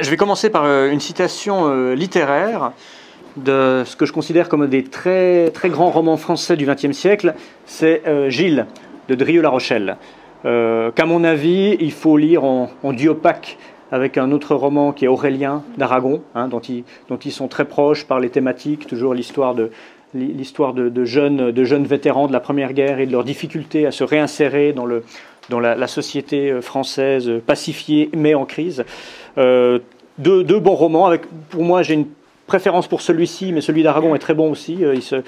Je vais commencer par une citation littéraire de ce que je considère comme des très grands romans français du XXe siècle. C'est Gilles de Drieux-La Rochelle, qu'à mon avis, il faut lire en duopaque avec un autre roman qui est Aurélien d'Aragon, dont ils sont très proches par les thématiques, toujours l'histoire de jeunes vétérans de la Première Guerre et de leur difficulté à se réinsérer dans la société française pacifiée mais en crise. Deux bons romans. Pour moi, j'ai une préférence pour celui-ci, mais celui d'Aragon est très bon aussi. Ce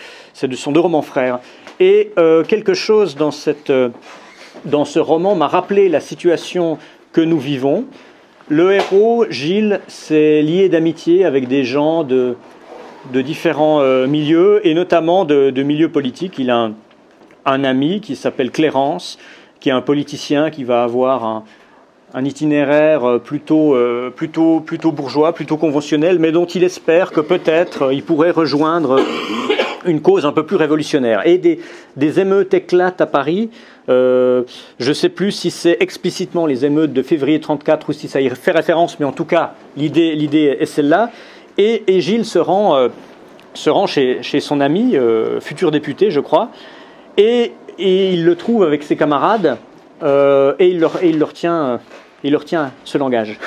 sont deux romans frères. Et quelque chose dans ce roman m'a rappelé la situation que nous vivons. Le héros, Gilles, s'est lié d'amitié avec des gens de différents milieux, et notamment de milieux politiques. Il a un ami qui s'appelle Clérance, qui est un politicien qui va avoir un itinéraire plutôt bourgeois, plutôt conventionnel, mais dont il espère que peut-être il pourrait rejoindre une cause un peu plus révolutionnaire. Et des émeutes éclatent à Paris. Je ne sais plus si c'est explicitement les émeutes de février 1934 ou si ça y fait référence, mais en tout cas, l'idée est celle-là. Et Gilles se rend chez son ami, futur député, je crois, et il le trouve avec ses camarades, et il leur tient ce langage.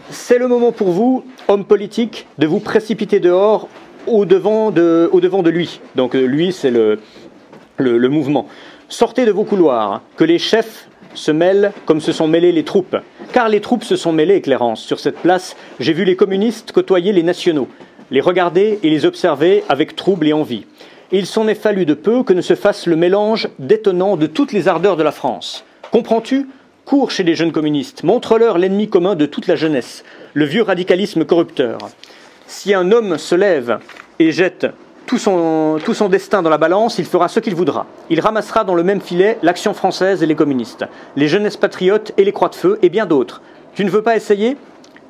C'est le moment pour vous, homme politique, de vous précipiter dehors au devant de lui. Donc lui, c'est le mouvement. Sortez de vos couloirs, que les chefs se mêlent comme se sont mêlés les troupes. Car les troupes se sont mêlées, Clérance. Sur cette place, j'ai vu les communistes côtoyer les nationaux, les regarder et les observer avec trouble et envie. Et il s'en est fallu de peu que ne se fasse le mélange détonnant de toutes les ardeurs de la France. Comprends-tu ? Cours chez les jeunes communistes, montre-leur l'ennemi commun de toute la jeunesse, le vieux radicalisme corrupteur. Si un homme se lève et jette tout son destin dans la balance, il fera ce qu'il voudra. Il ramassera dans le même filet l'Action française et les communistes, les jeunesses patriotes et les croix de feu, et bien d'autres. Tu ne veux pas essayer ?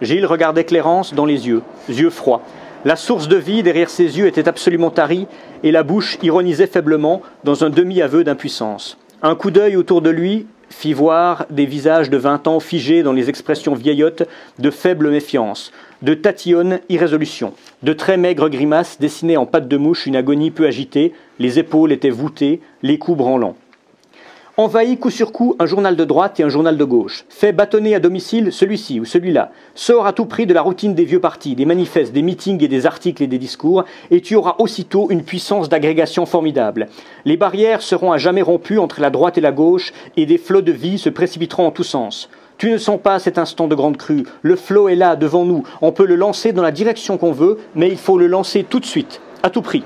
Gilles regardait Clérance dans les yeux froids. La source de vie derrière ses yeux était absolument tarie, et la bouche ironisait faiblement dans un demi-aveu d'impuissance. Un coup d'œil autour de lui fit voir des visages de 20 ans figés dans les expressions vieillottes de faible méfiance, de tatillonne irrésolution. De très maigres grimaces dessinaient en pattes de mouche une agonie peu agitée, les épaules étaient voûtées, les coups branlants. Envahis coup sur coup un journal de droite et un journal de gauche. Fais bâtonner à domicile celui-ci ou celui-là. Sors à tout prix de la routine des vieux partis, des manifestes, des meetings et des articles et des discours, et tu auras aussitôt une puissance d'agrégation formidable. Les barrières seront à jamais rompues entre la droite et la gauche, et des flots de vie se précipiteront en tous sens. Tu ne sens pas cet instant de grande crue. Le flot est là, devant nous. On peut le lancer dans la direction qu'on veut, mais il faut le lancer tout de suite, à tout prix.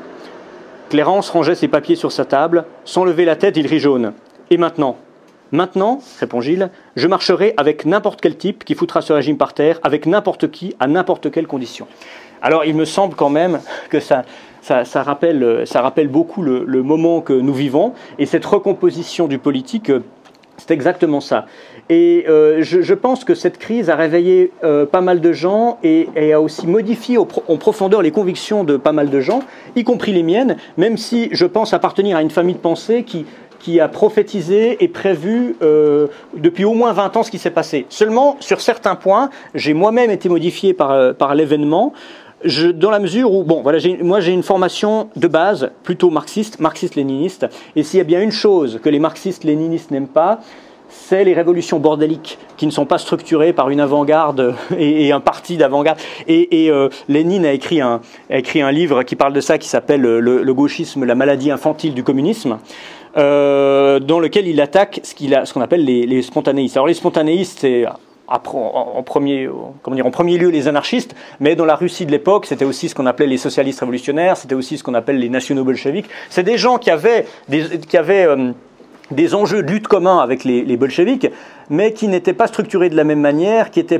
Clérance rangeait ses papiers sur sa table. Sans lever la tête, il rit jaune. Et maintenant ? Maintenant, répond Gilles, je marcherai avec n'importe quel type qui foutra ce régime par terre, avec n'importe qui, à n'importe quelle condition. Alors, il me semble quand même que ça rappelle beaucoup le moment que nous vivons, et cette recomposition du politique, c'est exactement ça. Et je pense que cette crise a réveillé pas mal de gens et a aussi modifié en profondeur les convictions de pas mal de gens, y compris les miennes, même si je pense appartenir à une famille de pensée qui a prophétisé et prévu depuis au moins 20 ans ce qui s'est passé. Seulement, sur certains points, j'ai moi-même été modifié par l'événement, dans la mesure où, moi j'ai une formation de base plutôt marxiste-léniniste, et s'il y a bien une chose que les marxistes-léninistes n'aiment pas, c'est les révolutions bordéliques qui ne sont pas structurées par une avant-garde et un parti d'avant-garde. Et Lénine a écrit un livre qui parle de ça, qui s'appelle le gauchisme, la maladie infantile du communisme, dans lequel il attaque ce qu'on appelle les spontanéistes. Alors les spontanéistes, c'est en premier lieu les anarchistes, mais dans la Russie de l'époque, c'était aussi ce qu'on appelait les socialistes révolutionnaires, c'était aussi ce qu'on appelle les nationaux-bolcheviques. C'est des gens qui avaient des enjeux de lutte communs avec les bolcheviks, mais qui n'étaient pas structurés de la même manière, qui étaient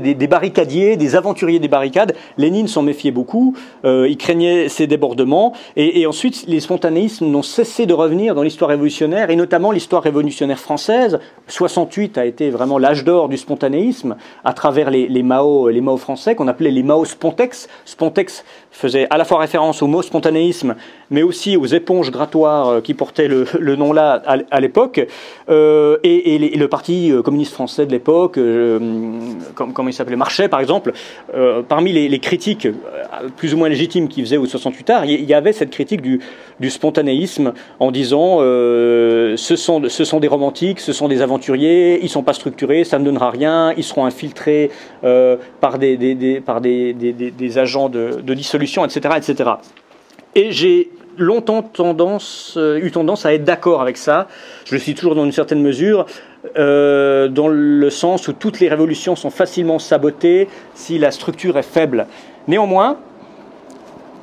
des barricadiers, des aventuriers des barricades. Lénine s'en méfiait beaucoup, il craignait ces débordements, et ensuite les spontanéistes n'ont cessé de revenir dans l'histoire révolutionnaire, et notamment l'histoire révolutionnaire française. 68 a été vraiment l'âge d'or du spontanéisme, à travers les Mao français, qu'on appelait les Mao Spontex. Spontex faisait à la fois référence au mot spontanéisme, mais aussi aux éponges grattoirs qui portaient le nom-là à l'époque, et le parti communiste français de l'époque, comme il s'appelait, Marchais par exemple, parmi les critiques plus ou moins légitimes qu'il faisait au 68 art, il y avait cette critique du spontanéisme en disant ce sont des romantiques, ce sont des aventuriers, ils ne sont pas structurés, ça ne donnera rien, ils seront infiltrés par des agents de dissolution, etc., etc. Et j'ai longtemps eu tendance à être d'accord avec ça. Je le suis toujours dans une certaine mesure, dans le sens où toutes les révolutions sont facilement sabotées si la structure est faible. Néanmoins,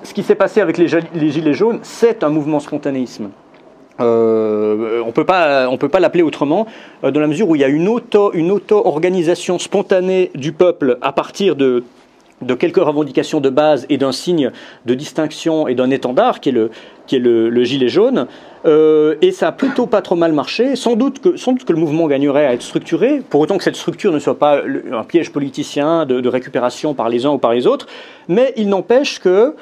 ce qui s'est passé avec les Gilets jaunes, c'est un mouvement spontanéisme. On ne peut pas l'appeler autrement, dans la mesure où il y a une auto-organisation spontanée du peuple à partir de quelques revendications de base et d'un signe de distinction et d'un étendard qui est le gilet jaune, et ça a plutôt pas trop mal marché. Sans doute que le mouvement gagnerait à être structuré, pour autant que cette structure ne soit pas un piège politicien de récupération par les uns ou par les autres, mais il n'empêche que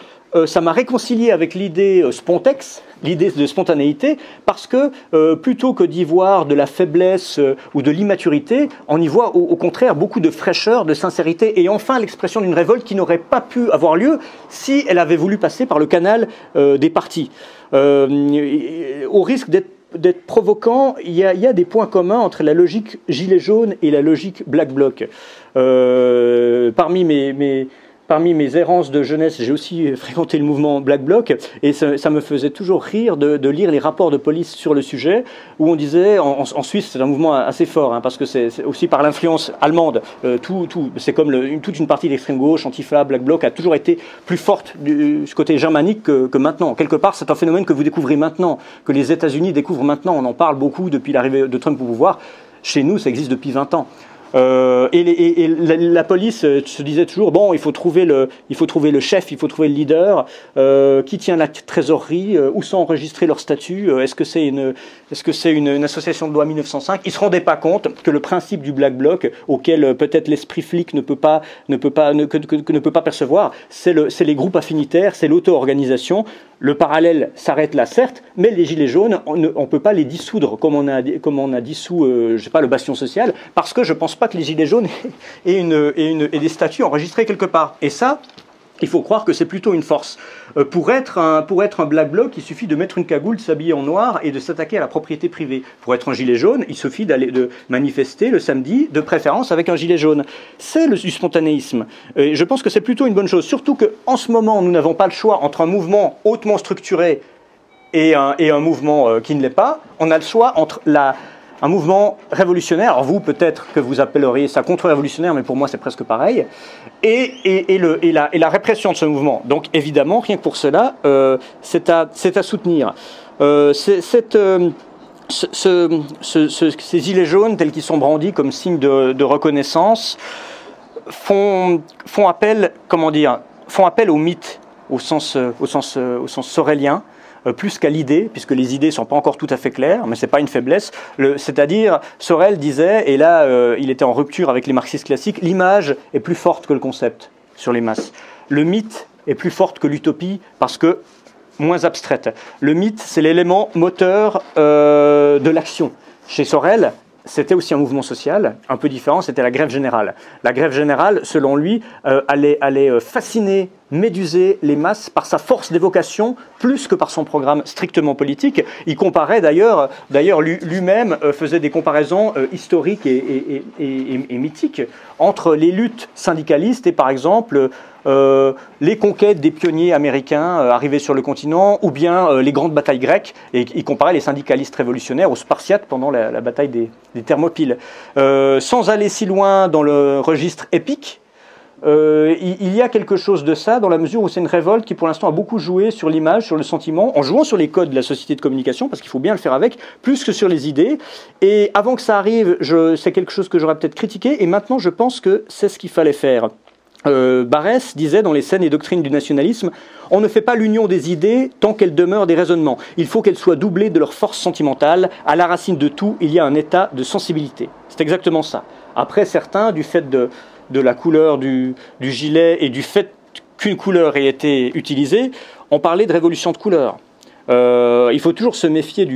ça m'a réconcilié avec l'idée spontex, l'idée de spontanéité, parce que plutôt que d'y voir de la faiblesse ou de l'immaturité, on y voit au contraire beaucoup de fraîcheur, de sincérité, et enfin l'expression d'une révolte qui n'aurait pas pu avoir lieu si elle avait voulu passer par le canal des partis. Au risque d'être provoquant, il y a des points communs entre la logique gilet jaune et la logique black bloc. Parmi mes errances de jeunesse, j'ai aussi fréquenté le mouvement Black Bloc, et ça me faisait toujours rire de lire les rapports de police sur le sujet, où on disait, en Suisse c'est un mouvement assez fort, hein, parce que c'est aussi par l'influence allemande, c'est comme toute une partie d'extrême gauche, Antifa, Black Bloc a toujours été plus forte du côté germanique que maintenant. Quelque part c'est un phénomène que vous découvrez maintenant, que les États-Unis découvrent maintenant, on en parle beaucoup depuis l'arrivée de Trump au pouvoir, chez nous ça existe depuis 20 ans. Et la police se disait toujours bon, il faut trouver le chef, il faut trouver le leader, qui tient la trésorerie, où sont enregistrés leurs statuts, est-ce que c'est une association de loi 1905. Ils se rendaient pas compte que le principe du Black Bloc, auquel peut-être l'esprit flic ne peut pas percevoir, c'est les groupes affinitaires, c'est l'auto-organisation. Le parallèle s'arrête là, certes, mais les Gilets jaunes, on ne peut pas les dissoudre comme on a dissous, je sais pas, le Bastion social, parce que je pense pas que les Gilets jaunes aient des statuts enregistrés quelque part. Et ça, il faut croire que c'est plutôt une force. Pour être un Black Bloc, il suffit de mettre une cagoule, de s'habiller en noir et de s'attaquer à la propriété privée. Pour être un gilet jaune, il suffit de manifester le samedi, de préférence avec un gilet jaune. C'est du spontanéisme. Et je pense que c'est plutôt une bonne chose. Surtout qu'en ce moment, nous n'avons pas le choix entre un mouvement hautement structuré et un mouvement qui ne l'est pas. On a le choix entre un mouvement révolutionnaire, alors vous peut-être que vous appelleriez ça contre-révolutionnaire, mais pour moi c'est presque pareil, et la répression de ce mouvement. Donc évidemment, rien que pour cela, c'est à soutenir. Ces gilets jaunes, tels qu'ils sont brandis comme signe de reconnaissance, font appel au mythe, au sens sorélien, plus qu'à l'idée, puisque les idées ne sont pas encore tout à fait claires, mais ce n'est pas une faiblesse. C'est-à-dire, Sorel disait, et là il était en rupture avec les marxistes classiques, l'image est plus forte que le concept sur les masses. Le mythe est plus forte que l'utopie, parce que moins abstraite. Le mythe, c'est l'élément moteur de l'action. Chez Sorel, c'était aussi un mouvement social, un peu différent, c'était la grève générale. La grève générale, selon lui, allait fasciner, méduser les masses par sa force d'évocation, plus que par son programme strictement politique. Il comparait d'ailleurs lui-même faisait des comparaisons historiques et mythiques entre les luttes syndicalistes et par exemple les conquêtes des pionniers américains arrivés sur le continent, ou bien les grandes batailles grecques, et il comparait les syndicalistes révolutionnaires aux Spartiates pendant la bataille des Thermopyles. Sans aller si loin dans le registre épique, il y a quelque chose de ça, dans la mesure où c'est une révolte qui pour l'instant a beaucoup joué sur l'image, sur le sentiment, en jouant sur les codes de la société de communication, parce qu'il faut bien le faire avec, plus que sur les idées. Et avant que ça arrive, c'est quelque chose que j'aurais peut-être critiqué, et maintenant je pense que c'est ce qu'il fallait faire. Barès disait dans les scènes et doctrines du nationalisme, on ne fait pas l'union des idées tant qu'elles demeurent des raisonnements. Il faut qu'elles soient doublées de leur force sentimentale. À la racine de tout, il y a un état de sensibilité. C'est exactement ça. Après, certains, du fait de la couleur du gilet et du fait qu'une couleur ait été utilisée, ont parlé de révolution de couleur. Il faut toujours se méfier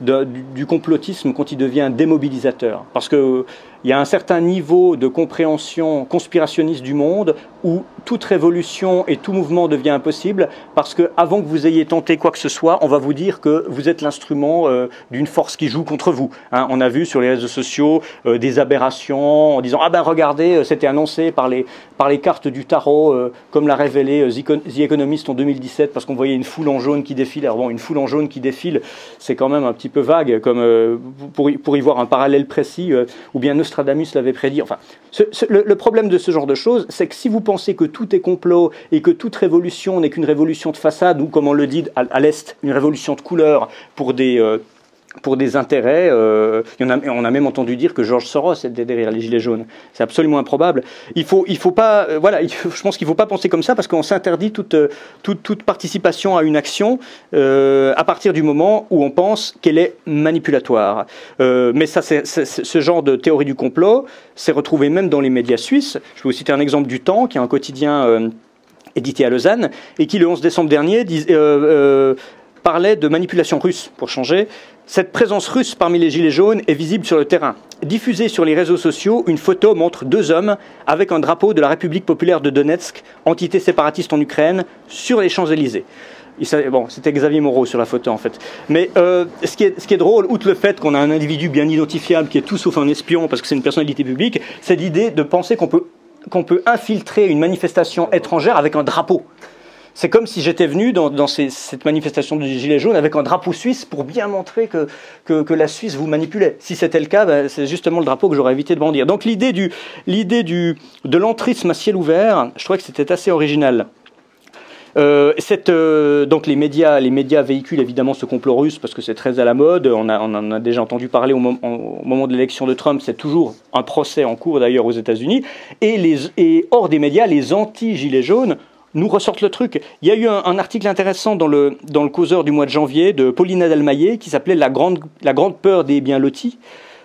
du complotisme quand il devient démobilisateur. Parce que il y a un certain niveau de compréhension conspirationniste du monde où toute révolution et tout mouvement devient impossible parce que avant que vous ayez tenté quoi que ce soit, on va vous dire que vous êtes l'instrument d'une force qui joue contre vous. Hein, on a vu sur les réseaux sociaux des aberrations en disant « Ah ben regardez, c'était annoncé par les cartes du tarot, comme l'a révélé The Economist en 2017, parce qu'on voyait une foule en jaune qui défile. » Alors bon, une foule en jaune qui défile, c'est quand même un petit peu vague, comme pour y voir un parallèle précis, ou bien Nostradamus l'avait prédit. Enfin, le problème de ce genre de choses, c'est que si vous pensez que tout est complot et que toute révolution n'est qu'une révolution de façade, ou comme on le dit à l'Est, une révolution de couleur pour des intérêts, on a même entendu dire que George Soros était derrière les Gilets jaunes. C'est absolument improbable. Je pense qu'il ne faut pas penser comme ça parce qu'on s'interdit toute participation à une action à partir du moment où on pense qu'elle est manipulatoire. Mais ça, ce genre de théorie du complot s'est retrouvé même dans les médias suisses. Je peux vous citer un exemple du Temps, qui est un quotidien édité à Lausanne, et qui, le 11 décembre dernier, parlait de manipulation russe, pour changer. Cette présence russe parmi les Gilets jaunes est visible sur le terrain. Diffusée sur les réseaux sociaux, une photo montre 2 hommes avec un drapeau de la République populaire de Donetsk, entité séparatiste en Ukraine, sur les Champs-Élysées. Bon, c'était Xavier Moreau sur la photo en fait. Mais ce qui est drôle, outre le fait qu'on a un individu bien identifiable qui est tout sauf un espion parce que c'est une personnalité publique, c'est l'idée de penser qu'on peut infiltrer une manifestation étrangère avec un drapeau. C'est comme si j'étais venu dans cette manifestation du Gilet jaune avec un drapeau suisse pour bien montrer que la Suisse vous manipulait. Si c'était le cas, ben, c'est justement le drapeau que j'aurais évité de brandir. Donc l'idée de l'entrisme à ciel ouvert, je trouvais que c'était assez original. Donc les médias véhiculent évidemment ce complot russe parce que c'est très à la mode. On en a déjà entendu parler au moment de l'élection de Trump. C'est toujours un procès en cours d'ailleurs aux États-Unis. Et hors des médias, les anti-gilets jaunes nous ressortent le truc. Il y a eu un article intéressant dans le Causeur du mois de janvier de Paulina Dalmaillé qui s'appelait la grande peur des bien lotis.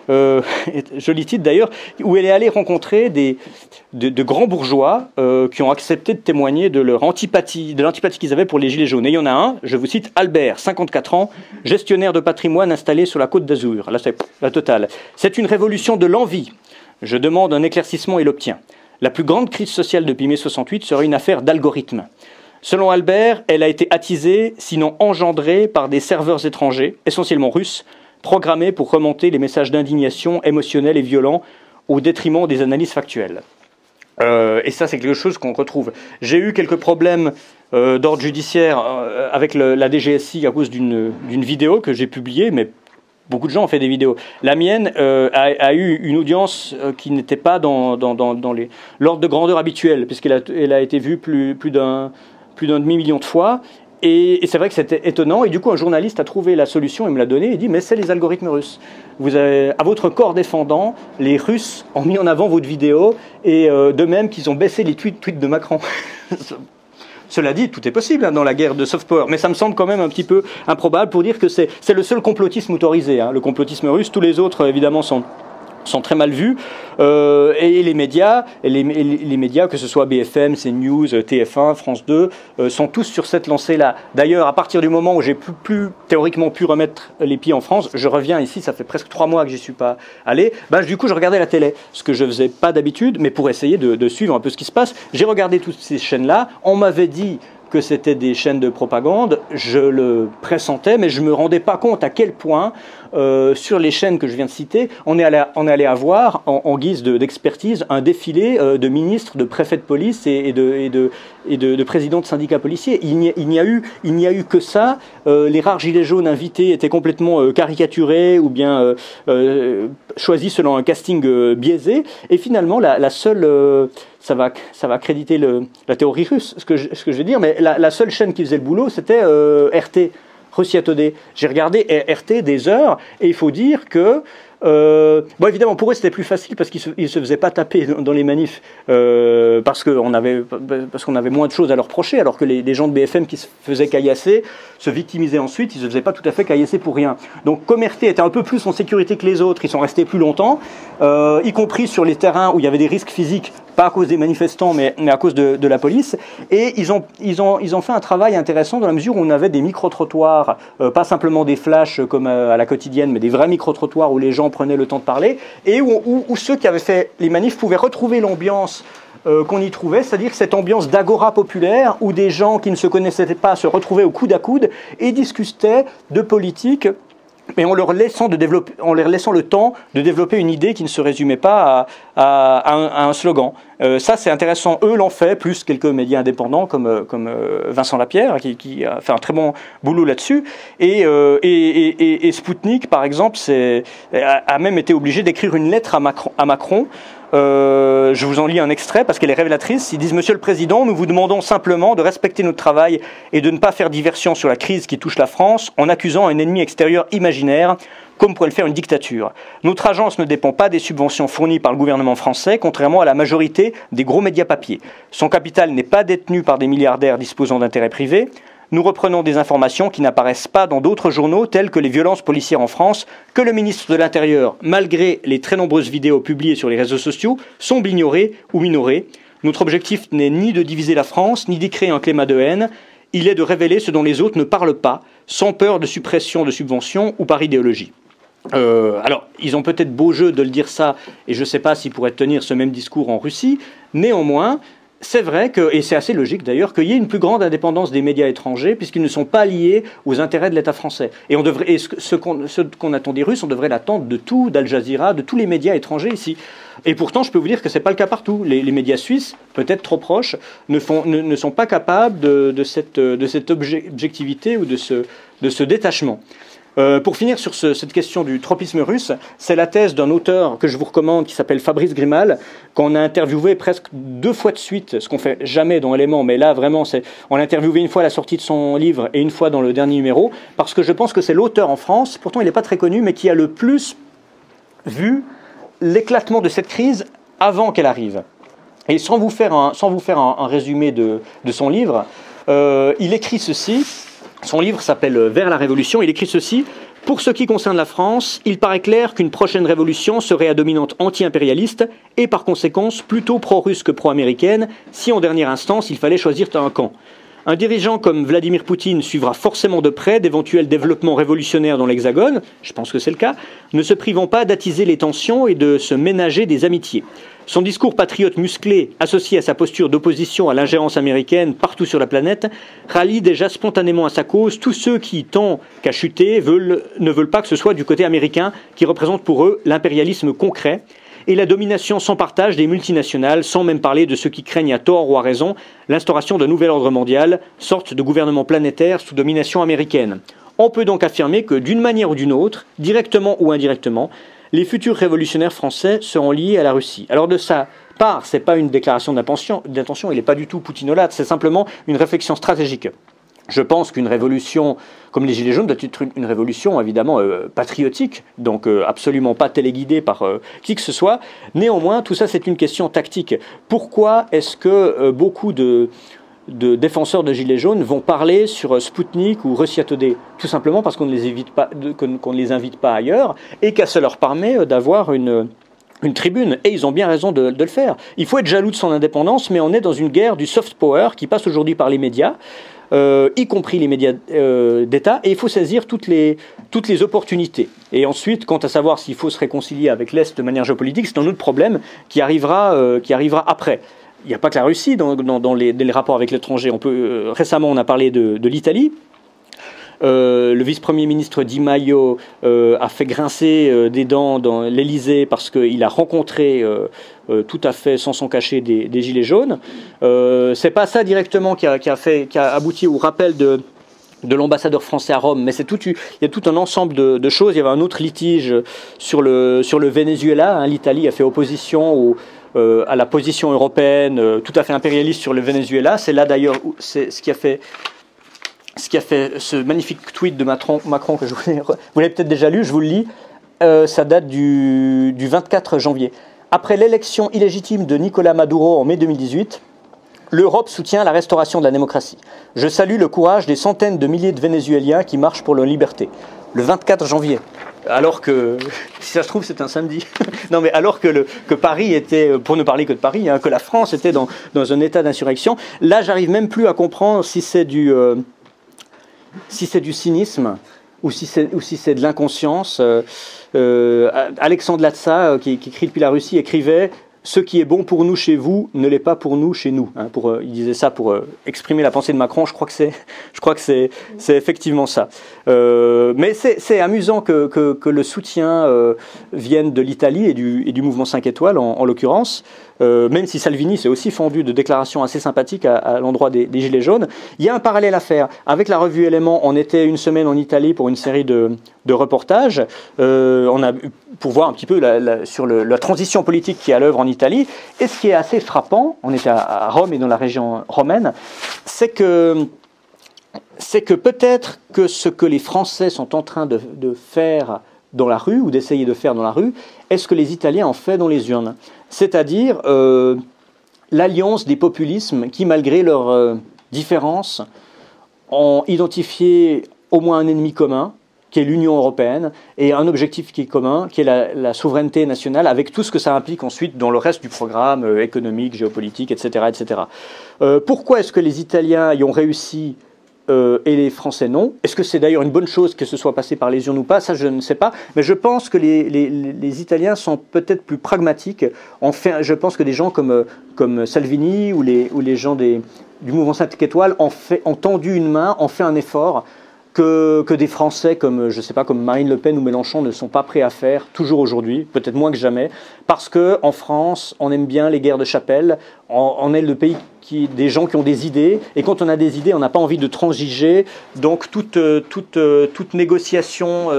Joli titre d'ailleurs, où elle est allée rencontrer de grands bourgeois qui ont accepté de témoigner de leur antipathie, de l'antipathie qu'ils avaient pour les gilets jaunes. Et il y en a un, je vous cite, Albert, 54 ans, gestionnaire de patrimoine installé sur la Côte d'Azur. Là, c'est la totale. C'est une révolution de l'envie. Je demande un éclaircissement et l'obtiens. La plus grande crise sociale depuis mai 68 serait une affaire d'algorithme. Selon Albert, elle a été attisée, sinon engendrée, par des serveurs étrangers, essentiellement russes, programmés pour remonter les messages d'indignation émotionnels et violents au détriment des analyses factuelles. Et ça, c'est quelque chose qu'on retrouve. J'ai eu quelques problèmes d'ordre judiciaire avec la DGSI à cause d'une vidéo que j'ai publiée, mais beaucoup de gens ont fait des vidéos. La mienne a eu une audience qui n'était pas dans l'ordre de grandeur habituel, puisqu'elle a été vue plus d'un demi-million de fois. Et c'est vrai que c'était étonnant. Et du coup, un journaliste a trouvé la solution et me l'a donnée et dit « Mais c'est les algorithmes russes. Vous avez, à votre corps défendant, les Russes ont mis en avant votre vidéo et de même qu'ils ont baissé les tweets de Macron. » Cela dit, tout est possible dans la guerre de soft power, mais ça me semble quand même un petit peu improbable pour dire que c'est le seul complotisme autorisé. Le complotisme russe, tous les autres, évidemment, sont très mal vus, et les médias, que ce soit BFM, CNews, TF1, France 2, sont tous sur cette lancée-là. D'ailleurs, à partir du moment où j'ai plus théoriquement pu remettre les pieds en France, je reviens ici, ça fait presque 3 mois que j'y suis pas allé, du coup je regardais la télé, ce que je faisais pas d'habitude, mais pour essayer de suivre un peu ce qui se passe. J'ai regardé toutes ces chaînes-là, on m'avait dit que c'était des chaînes de propagande, je le pressentais, mais je ne me rendais pas compte à quel point, sur les chaînes que je viens de citer, on est allé avoir, en guise d'expertise, un défilé de ministres, de préfets de police et de présidents de syndicats policiers. Il n'y a eu que ça. Les rares gilets jaunes invités étaient complètement caricaturés ou bien choisis selon un casting biaisé. Et finalement, la seule... ça va accréditer la théorie russe, ce que je vais dire, mais la seule chaîne qui faisait le boulot, c'était RT, Russia Today. J'ai regardé RT des heures, et il faut dire que Bon, évidemment, pour eux, c'était plus facile parce qu'ils se faisaient pas taper dans les manifs parce qu'on avait moins de choses à leur reprocher, alors que les gens de BFM qui se faisaient caillasser, se victimisaient ensuite, ils se faisaient pas tout à fait caillasser pour rien. Donc, Commerté était un peu plus en sécurité que les autres, ils sont restés plus longtemps, y compris sur les terrains où il y avait des risques physiques, pas à cause des manifestants, mais à cause de la police. Et ils ont fait un travail intéressant dans la mesure où on avait des micro-trottoirs, pas simplement des flashs comme à la quotidienne, mais des vrais micro-trottoirs où les gens prenaient le temps de parler, et où ceux qui avaient fait les manifs pouvaient retrouver l'ambiance qu'on y trouvait, c'est-à-dire cette ambiance d'agora populaire où des gens qui ne se connaissaient pas se retrouvaient au coude à coude et discutaient de politique, mais en leur laissant le temps de développer une idée qui ne se résumait pas à un slogan. Ça, c'est intéressant. Eux l'ont fait, plus quelques médias indépendants comme Vincent Lapierre, qui a fait un très bon boulot là-dessus. Et Sputnik, par exemple, a même été obligé d'écrire une lettre à Macron. Je vous en lis un extrait parce qu'elle est révélatrice. Ils disent: Monsieur le Président, nous vous demandons simplement de respecter notre travail et de ne pas faire diversion sur la crise qui touche la France en accusant un ennemi extérieur imaginaire, comme pourrait le faire une dictature. Notre agence ne dépend pas des subventions fournies par le gouvernement français, contrairement à la majorité des gros médias papier. Son capital n'est pas détenu par des milliardaires disposant d'intérêts privés. Nous reprenons des informations qui n'apparaissent pas dans d'autres journaux tels que les violences policières en France, que le ministre de l'Intérieur, malgré les très nombreuses vidéos publiées sur les réseaux sociaux, semble ignorer ou minorer. Notre objectif n'est ni de diviser la France, ni d'y créer un climat de haine. Il est de révéler ce dont les autres ne parlent pas, sans peur de suppression de subventions ou par idéologie. Alors, ils ont peut-être beau jeu de le dire ça, et je ne sais pas s'ils pourraient tenir ce même discours en Russie. Néanmoins, c'est vrai que, et c'est assez logique d'ailleurs, qu'il y ait une plus grande indépendance des médias étrangers, puisqu'ils ne sont pas liés aux intérêts de l'État français. Et ce qu'on attend des Russes, on devrait l'attendre de tout, d'Al Jazeera, de tous les médias étrangers ici. Et pourtant, je peux vous dire que ce n'est pas le cas partout. Les médias suisses, peut-être trop proches, ne sont pas capables de cette objectivité ou de ce détachement. Pour finir sur cette question du tropisme russe, c'est la thèse d'un auteur que je vous recommande qui s'appelle Fabrice Grimal, qu'on a interviewé presque 2 fois de suite, ce qu'on fait jamais dans Éléments, mais là vraiment on l'a interviewé une fois à la sortie de son livre et une fois dans le dernier numéro, parce que je pense que c'est l'auteur en France, pourtant il n'est pas très connu, mais qui a le plus vu l'éclatement de cette crise avant qu'elle arrive. Et sans vous faire un résumé de son livre, il écrit ceci. Son livre s'appelle Vers la Révolution. Il écrit ceci: pour ce qui concerne la France, il paraît clair qu'une prochaine révolution serait à dominante anti-impérialiste et par conséquent plutôt pro-russe que pro-américaine, si en dernière instance il fallait choisir un camp. Un dirigeant comme Vladimir Poutine suivra forcément de près d'éventuels développements révolutionnaires dans l'Hexagone, je pense que c'est le cas, ne se privant pas d'attiser les tensions et de se ménager des amitiés. Son discours patriote musclé, associé à sa posture d'opposition à l'ingérence américaine partout sur la planète, rallie déjà spontanément à sa cause tous ceux qui, tant qu'à chuter, ne veulent pas que ce soit du côté américain qui représente pour eux l'impérialisme concret et la domination sans partage des multinationales, sans même parler de ceux qui craignent à tort ou à raison l'instauration d'un nouvel ordre mondial, sorte de gouvernement planétaire sous domination américaine. On peut donc affirmer que d'une manière ou d'une autre, directement ou indirectement, les futurs révolutionnaires français seront liés à la Russie. Alors de sa part, ce n'est pas une déclaration d'intention, il n'est pas du tout poutinolate, c'est simplement une réflexion stratégique. Je pense qu'une révolution comme les Gilets jaunes doit être une révolution évidemment patriotique, donc absolument pas téléguidée par qui que ce soit. Néanmoins, tout ça c'est une question tactique. Pourquoi est-ce que beaucoup de défenseurs de Gilets jaunes vont parler sur Sputnik ou Russia Today? Tout simplement parce qu'on ne les invite pas ailleurs et que ça leur permet d'avoir une tribune, et ils ont bien raison de le faire. Il faut être jaloux de son indépendance, mais on est dans une guerre du soft power qui passe aujourd'hui par les médias, y compris les médias d'État, et il faut saisir toutes les opportunités. Et ensuite, quant à savoir s'il faut se réconcilier avec l'Est de manière géopolitique, c'est un autre problème qui arrivera après. Il n'y a pas que la Russie dans les rapports avec l'étranger. Récemment, on a parlé de l'Italie. Le vice-premier ministre Di Maio a fait grincer des dents dans l'Élysée parce qu'il a rencontré tout à fait sans s'en cacher des gilets jaunes. C'est pas ça directement qui a abouti au rappel de l'ambassadeur français à Rome, mais il y a tout un ensemble de choses. Il y avait un autre litige sur le Venezuela. L'Italie a fait opposition à la position européenne tout à fait impérialiste sur le Venezuela. C'est là d'ailleurs ce qui a fait ce magnifique tweet de Macron que vous l'avez peut-être déjà lu, je vous le lis. ça date du 24 janvier. Après l'élection illégitime de Nicolás Maduro en mai 2018, l'Europe soutient la restauration de la démocratie. Je salue le courage des centaines de milliers de Vénézuéliens qui marchent pour leur liberté. Le 24 janvier. Alors que, si ça se trouve, c'est un samedi. Non, mais alors que Paris était, pour ne parler que de Paris, hein, que la France était dans un état d'insurrection. Là, j'arrive même plus à comprendre si c'est du cynisme ou si c'est de l'inconscience. Alexandre Latsa, qui écrit depuis la Russie, écrivait « Ce qui est bon pour nous chez vous ne l'est pas pour nous chez nous ». Hein, il disait ça pour exprimer la pensée de Macron. Je crois que c'est effectivement ça. Mais c'est amusant que le soutien vienne de l'Italie et du mouvement 5 étoiles, en l'occurrence. Même si Salvini s'est aussi fendu de déclarations assez sympathiques à l'endroit des Gilets jaunes. Il y a un parallèle à faire. Avec la revue Éléments, on était une semaine en Italie pour une série de reportages. Pour voir un petit peu sur la transition politique qui est à l'œuvre en Italie. Et ce qui est assez frappant, on était à Rome et dans la région romaine, c'est que peut-être que ce que les Français sont en train de faire dans la rue, ou d'essayer de faire dans la rue, est ce que les Italiens ont fait dans les urnes. C'est-à-dire l'alliance des populismes qui, malgré leurs différences, ont identifié au moins un ennemi commun, qui est l'Union européenne, et un objectif qui est commun, qui est la souveraineté nationale, avec tout ce que ça implique ensuite dans le reste du programme économique, géopolitique, etc. etc. Pourquoi est-ce que les Italiens y ont réussi et les Français non? Est-ce que c'est d'ailleurs une bonne chose que ce soit passé par les urnes ou pas? Ça, je ne sais pas. Mais je pense que les Italiens sont peut-être plus pragmatiques. Je pense que des gens comme Salvini ou les gens du mouvement 5 étoiles ont tendu une main, ont fait un effort que des Français comme, je sais pas, comme Marine Le Pen ou Mélenchon ne sont pas prêts à faire, toujours aujourd'hui, peut-être moins que jamais, parce qu'en France, on aime bien les guerres de chapelle, on est le pays des gens qui ont des idées, et quand on a des idées, on n'a pas envie de transiger, donc toute négociation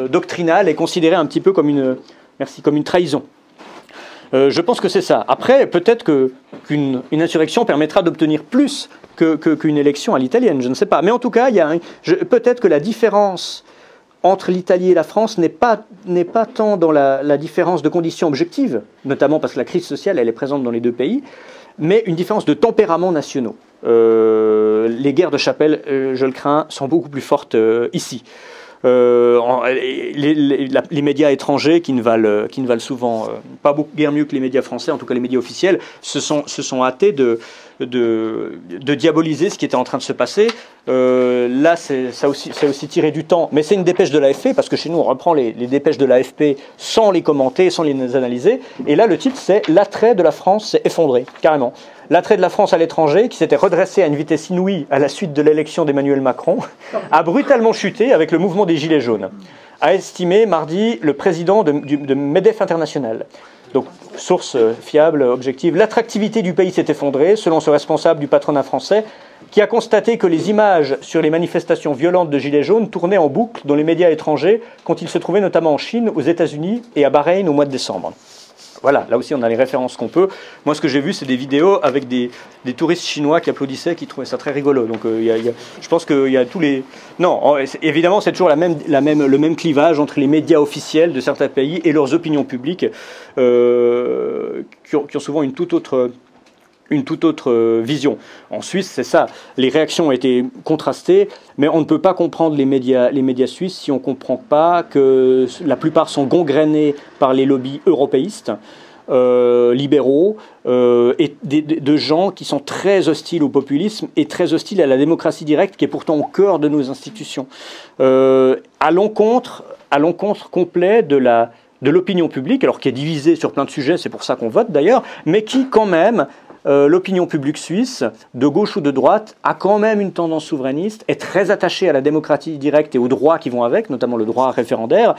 doctrinale est considérée un petit peu comme une trahison. Je pense que c'est ça. Après, peut-être qu'une insurrection permettra d'obtenir plus qu'une élection à l'italienne, je ne sais pas. Mais en tout cas, peut-être que la différence entre l'Italie et la France n'est pas tant dans la différence de conditions objectives, notamment parce que la crise sociale, elle est présente dans les deux pays, mais une différence de tempéraments nationaux. Les guerres de chapelle, je le crains, sont beaucoup plus fortes ici. Les médias étrangers qui ne valent souvent pas beaucoup guère mieux que les médias français, en tout cas les médias officiels, se sont hâtés de diaboliser ce qui était en train de se passer. Là, c'est aussi tiré du temps, mais c'est une dépêche de l'AFP, parce que chez nous, on reprend les dépêches de l'AFP sans les commenter, sans les analyser. Et là, le titre, c'est « L'attrait de la France s'est effondré », carrément. L'attrait de la France à l'étranger, qui s'était redressé à une vitesse inouïe à la suite de l'élection d'Emmanuel Macron, a brutalement chuté avec le mouvement des Gilets jaunes, a estimé mardi le président de MEDEF International. Donc, source fiable, objective. L'attractivité du pays s'est effondrée, selon ce responsable du patronat français, qui a constaté que les images sur les manifestations violentes de Gilets jaunes tournaient en boucle dans les médias étrangers quand ils se trouvaient notamment en Chine, aux États-Unis et à Bahreïn au mois de décembre. Voilà, là aussi on a les références qu'on peut. Moi ce que j'ai vu c'est des vidéos avec des touristes chinois qui applaudissaient, qui trouvaient ça très rigolo. Donc je pense qu'il y a tous les... Non, évidemment c'est toujours le même clivage entre les médias officiels de certains pays et leurs opinions publiques qui ont souvent une toute autre vision. En Suisse, c'est ça. Les réactions ont été contrastées, mais on ne peut pas comprendre les médias suisses si on ne comprend pas que la plupart sont gangrénés par les lobbies européistes, libéraux, et de gens qui sont très hostiles au populisme et très hostiles à la démocratie directe, qui est pourtant au cœur de nos institutions. À l'encontre complet de l'opinion publique, alors qui est divisée sur plein de sujets, c'est pour ça qu'on vote d'ailleurs, mais qui quand même... l'opinion publique suisse, de gauche ou de droite, a quand même une tendance souverainiste, est très attachée à la démocratie directe et aux droits qui vont avec, notamment le droit référendaire,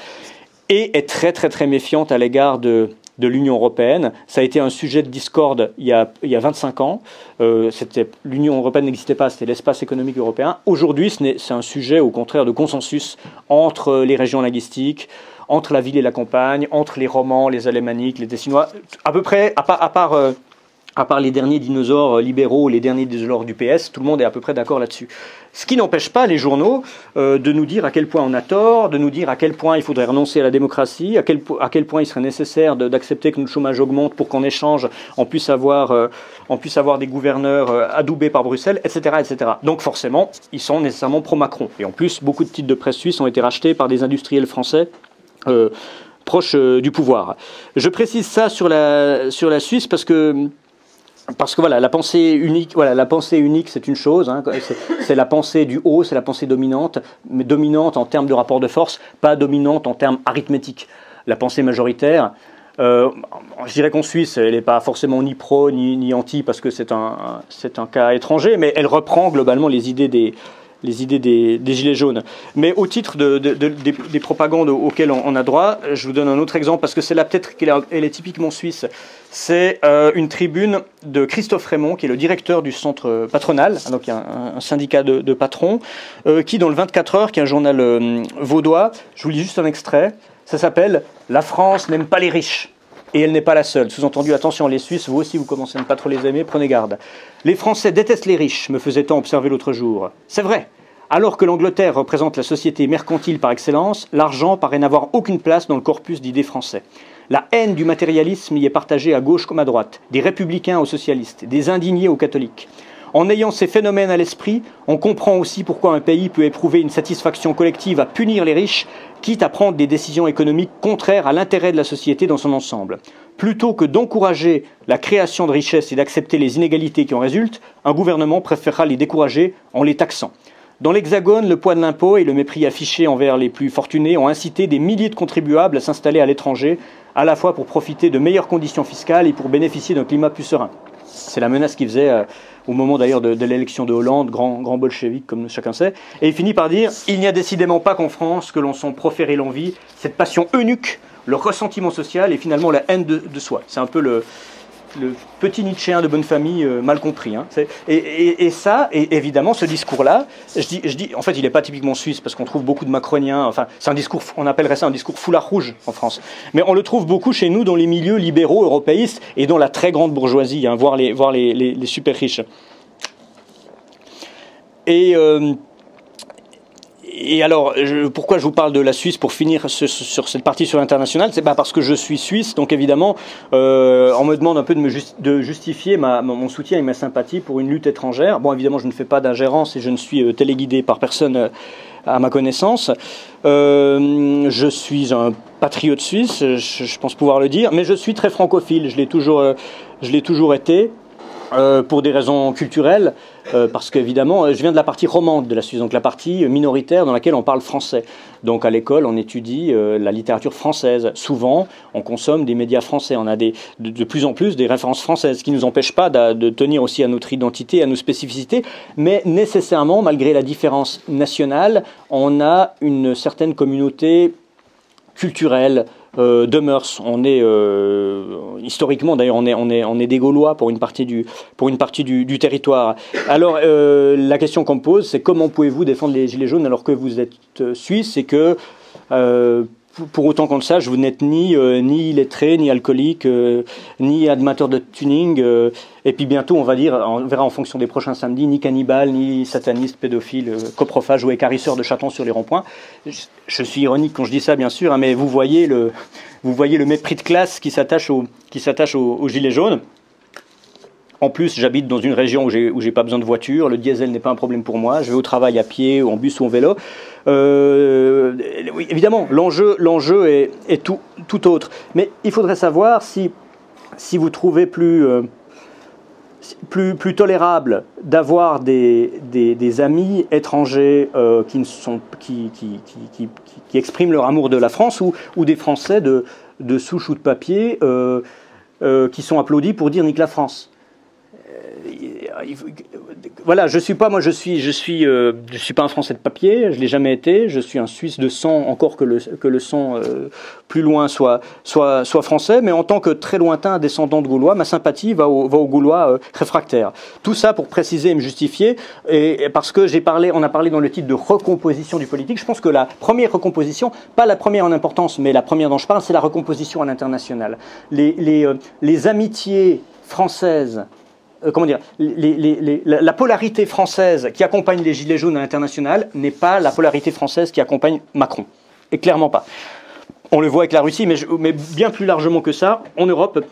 et est très très très méfiante à l'égard de l'Union européenne. Ça a été un sujet de discorde il y a 25 ans. L'Union européenne n'existait pas, c'était l'espace économique européen. Aujourd'hui, c'est un sujet au contraire de consensus entre les régions linguistiques, entre la ville et la campagne, entre les Romans, les Alémaniques, les Tessinois, à peu près, à part à part les derniers dinosaures libéraux, les derniers dinosaures du PS, tout le monde est à peu près d'accord là-dessus. Ce qui n'empêche pas les journaux de nous dire à quel point on a tort, de nous dire à quel point il faudrait renoncer à la démocratie, à quel point il serait nécessaire d'accepter que notre chômage augmente pour qu'en échange on puisse avoir des gouverneurs adoubés par Bruxelles, etc., etc. Donc forcément, ils sont nécessairement pro-Macron. Et en plus, beaucoup de titres de presse suisses ont été rachetés par des industriels français proches du pouvoir. Je précise ça sur la Suisse parce que voilà, la pensée unique, c'est une chose, hein, c'est la pensée du haut, c'est la pensée dominante, mais dominante en termes de rapport de force, pas dominante en termes arithmétiques. La pensée majoritaire, je dirais qu'en Suisse, elle n'est pas forcément ni pro ni anti parce que c'est un cas étranger, mais elle reprend globalement les idées des Gilets jaunes. Mais au titre des propagandes auxquelles on a droit, je vous donne un autre exemple, parce que celle-là, peut-être qu'elle est typiquement suisse. C'est une tribune de Christophe Raymond, qui est le directeur du centre patronal, donc il y a un syndicat de patrons, qui, dans le 24 heures, qui est un journal vaudois, je vous lis juste un extrait, ça s'appelle « La France n'aime pas les riches ». Et elle n'est pas la seule. Sous-entendu, attention, les Suisses, vous aussi, vous commencez à ne pas trop les aimer, prenez garde. Les Français détestent les riches, me faisait-on observer l'autre jour. C'est vrai. Alors que l'Angleterre représente la société mercantile par excellence, l'argent paraît n'avoir aucune place dans le corpus d'idées français. La haine du matérialisme y est partagée à gauche comme à droite, des républicains aux socialistes, des indignés aux catholiques. En ayant ces phénomènes à l'esprit, on comprend aussi pourquoi un pays peut éprouver une satisfaction collective à punir les riches, quitte à prendre des décisions économiques contraires à l'intérêt de la société dans son ensemble. Plutôt que d'encourager la création de richesses et d'accepter les inégalités qui en résultent, un gouvernement préférera les décourager en les taxant. Dans l'Hexagone, le poids de l'impôt et le mépris affiché envers les plus fortunés ont incité des milliers de contribuables à s'installer à l'étranger, à la fois pour profiter de meilleures conditions fiscales et pour bénéficier d'un climat plus serein. C'est la menace qu'il faisait au moment d'ailleurs de l'élection de Hollande, grand bolchevique comme chacun sait. Et il finit par dire « Il n'y a décidément pas qu'en France que l'on sent proférer l'envie, cette passion eunuque, le ressentiment social et finalement la haine de soi. » C'est un peu le petit Nietzschéen de bonne famille mal compris. Hein. Et ça, et évidemment, ce discours-là, je dis, en fait, il n'est pas typiquement suisse parce qu'on trouve beaucoup de macroniens. Enfin, c'est un discours, on appellerait ça un discours foulard rouge en France. Mais on le trouve beaucoup chez nous dans les milieux libéraux européistes et dans la très grande bourgeoisie, hein, voire les super riches. Et alors, pourquoi je vous parle de la Suisse pour finir sur cette partie sur l'international? C'est parce que je suis suisse, donc évidemment, on me demande un peu de justifier mon soutien et ma sympathie pour une lutte étrangère. Bon, évidemment, je ne fais pas d'ingérence et je ne suis téléguidé par personne à ma connaissance. Je suis un patriote suisse, je pense pouvoir le dire, mais je suis très francophile. Je l'ai toujours été. Pour des raisons culturelles, parce qu'évidemment, je viens de la partie romande de la Suisse, donc la partie minoritaire dans laquelle on parle français. Donc à l'école, on étudie la littérature française. Souvent, on consomme des médias français. On a de plus en plus des références françaises, ce qui ne nous empêche pas de tenir aussi à notre identité, à nos spécificités. Mais nécessairement, malgré la différence nationale, on a une certaine communauté culturelle, de mœurs. On est historiquement d'ailleurs on est des Gaulois pour une partie du territoire. Alors la question qu'on me pose, c'est comment pouvez-vous défendre les Gilets jaunes alors que vous êtes suisse et que pour autant qu'on le sache, vous n'êtes ni illettré, ni alcoolique, ni amateur de tuning, et puis bientôt on verra en fonction des prochains samedis, ni cannibale, ni sataniste, pédophile, coprophage ou écarisseur de chatons sur les ronds-points. Je suis ironique quand je dis ça, bien sûr, hein, mais vous voyez le mépris de classe qui s'attache aux Gilets jaunes. En plus, j'habite dans une région où j'ai pas besoin de voiture, le diesel n'est pas un problème pour moi, je vais au travail à pied, ou en bus ou en vélo. Oui, évidemment, l'enjeu est tout autre. Mais il faudrait savoir si vous trouvez plus tolérable d'avoir des amis étrangers qui expriment leur amour de la France ou des Français de souche ou de papier qui sont applaudis pour dire « nique la France ». Voilà, je suis pas un Français de papier, je l'ai jamais été, je suis un Suisse de sang, encore que le sang plus loin soit français, mais en tant que très lointain descendant de Gaulois, ma sympathie va aux Gaulois réfractaires. Tout ça pour préciser et me justifier, et parce que on a parlé dans le titre de recomposition du politique. Je pense que la première recomposition, pas la première en importance, mais la première dont je parle, c'est la recomposition à l'international. Les amitiés française, comment dire, la polarité française qui accompagne les Gilets jaunes à l'international n'est pas la polarité française qui accompagne Macron. Et clairement pas. On le voit avec la Russie, mais bien plus largement que ça, en Europe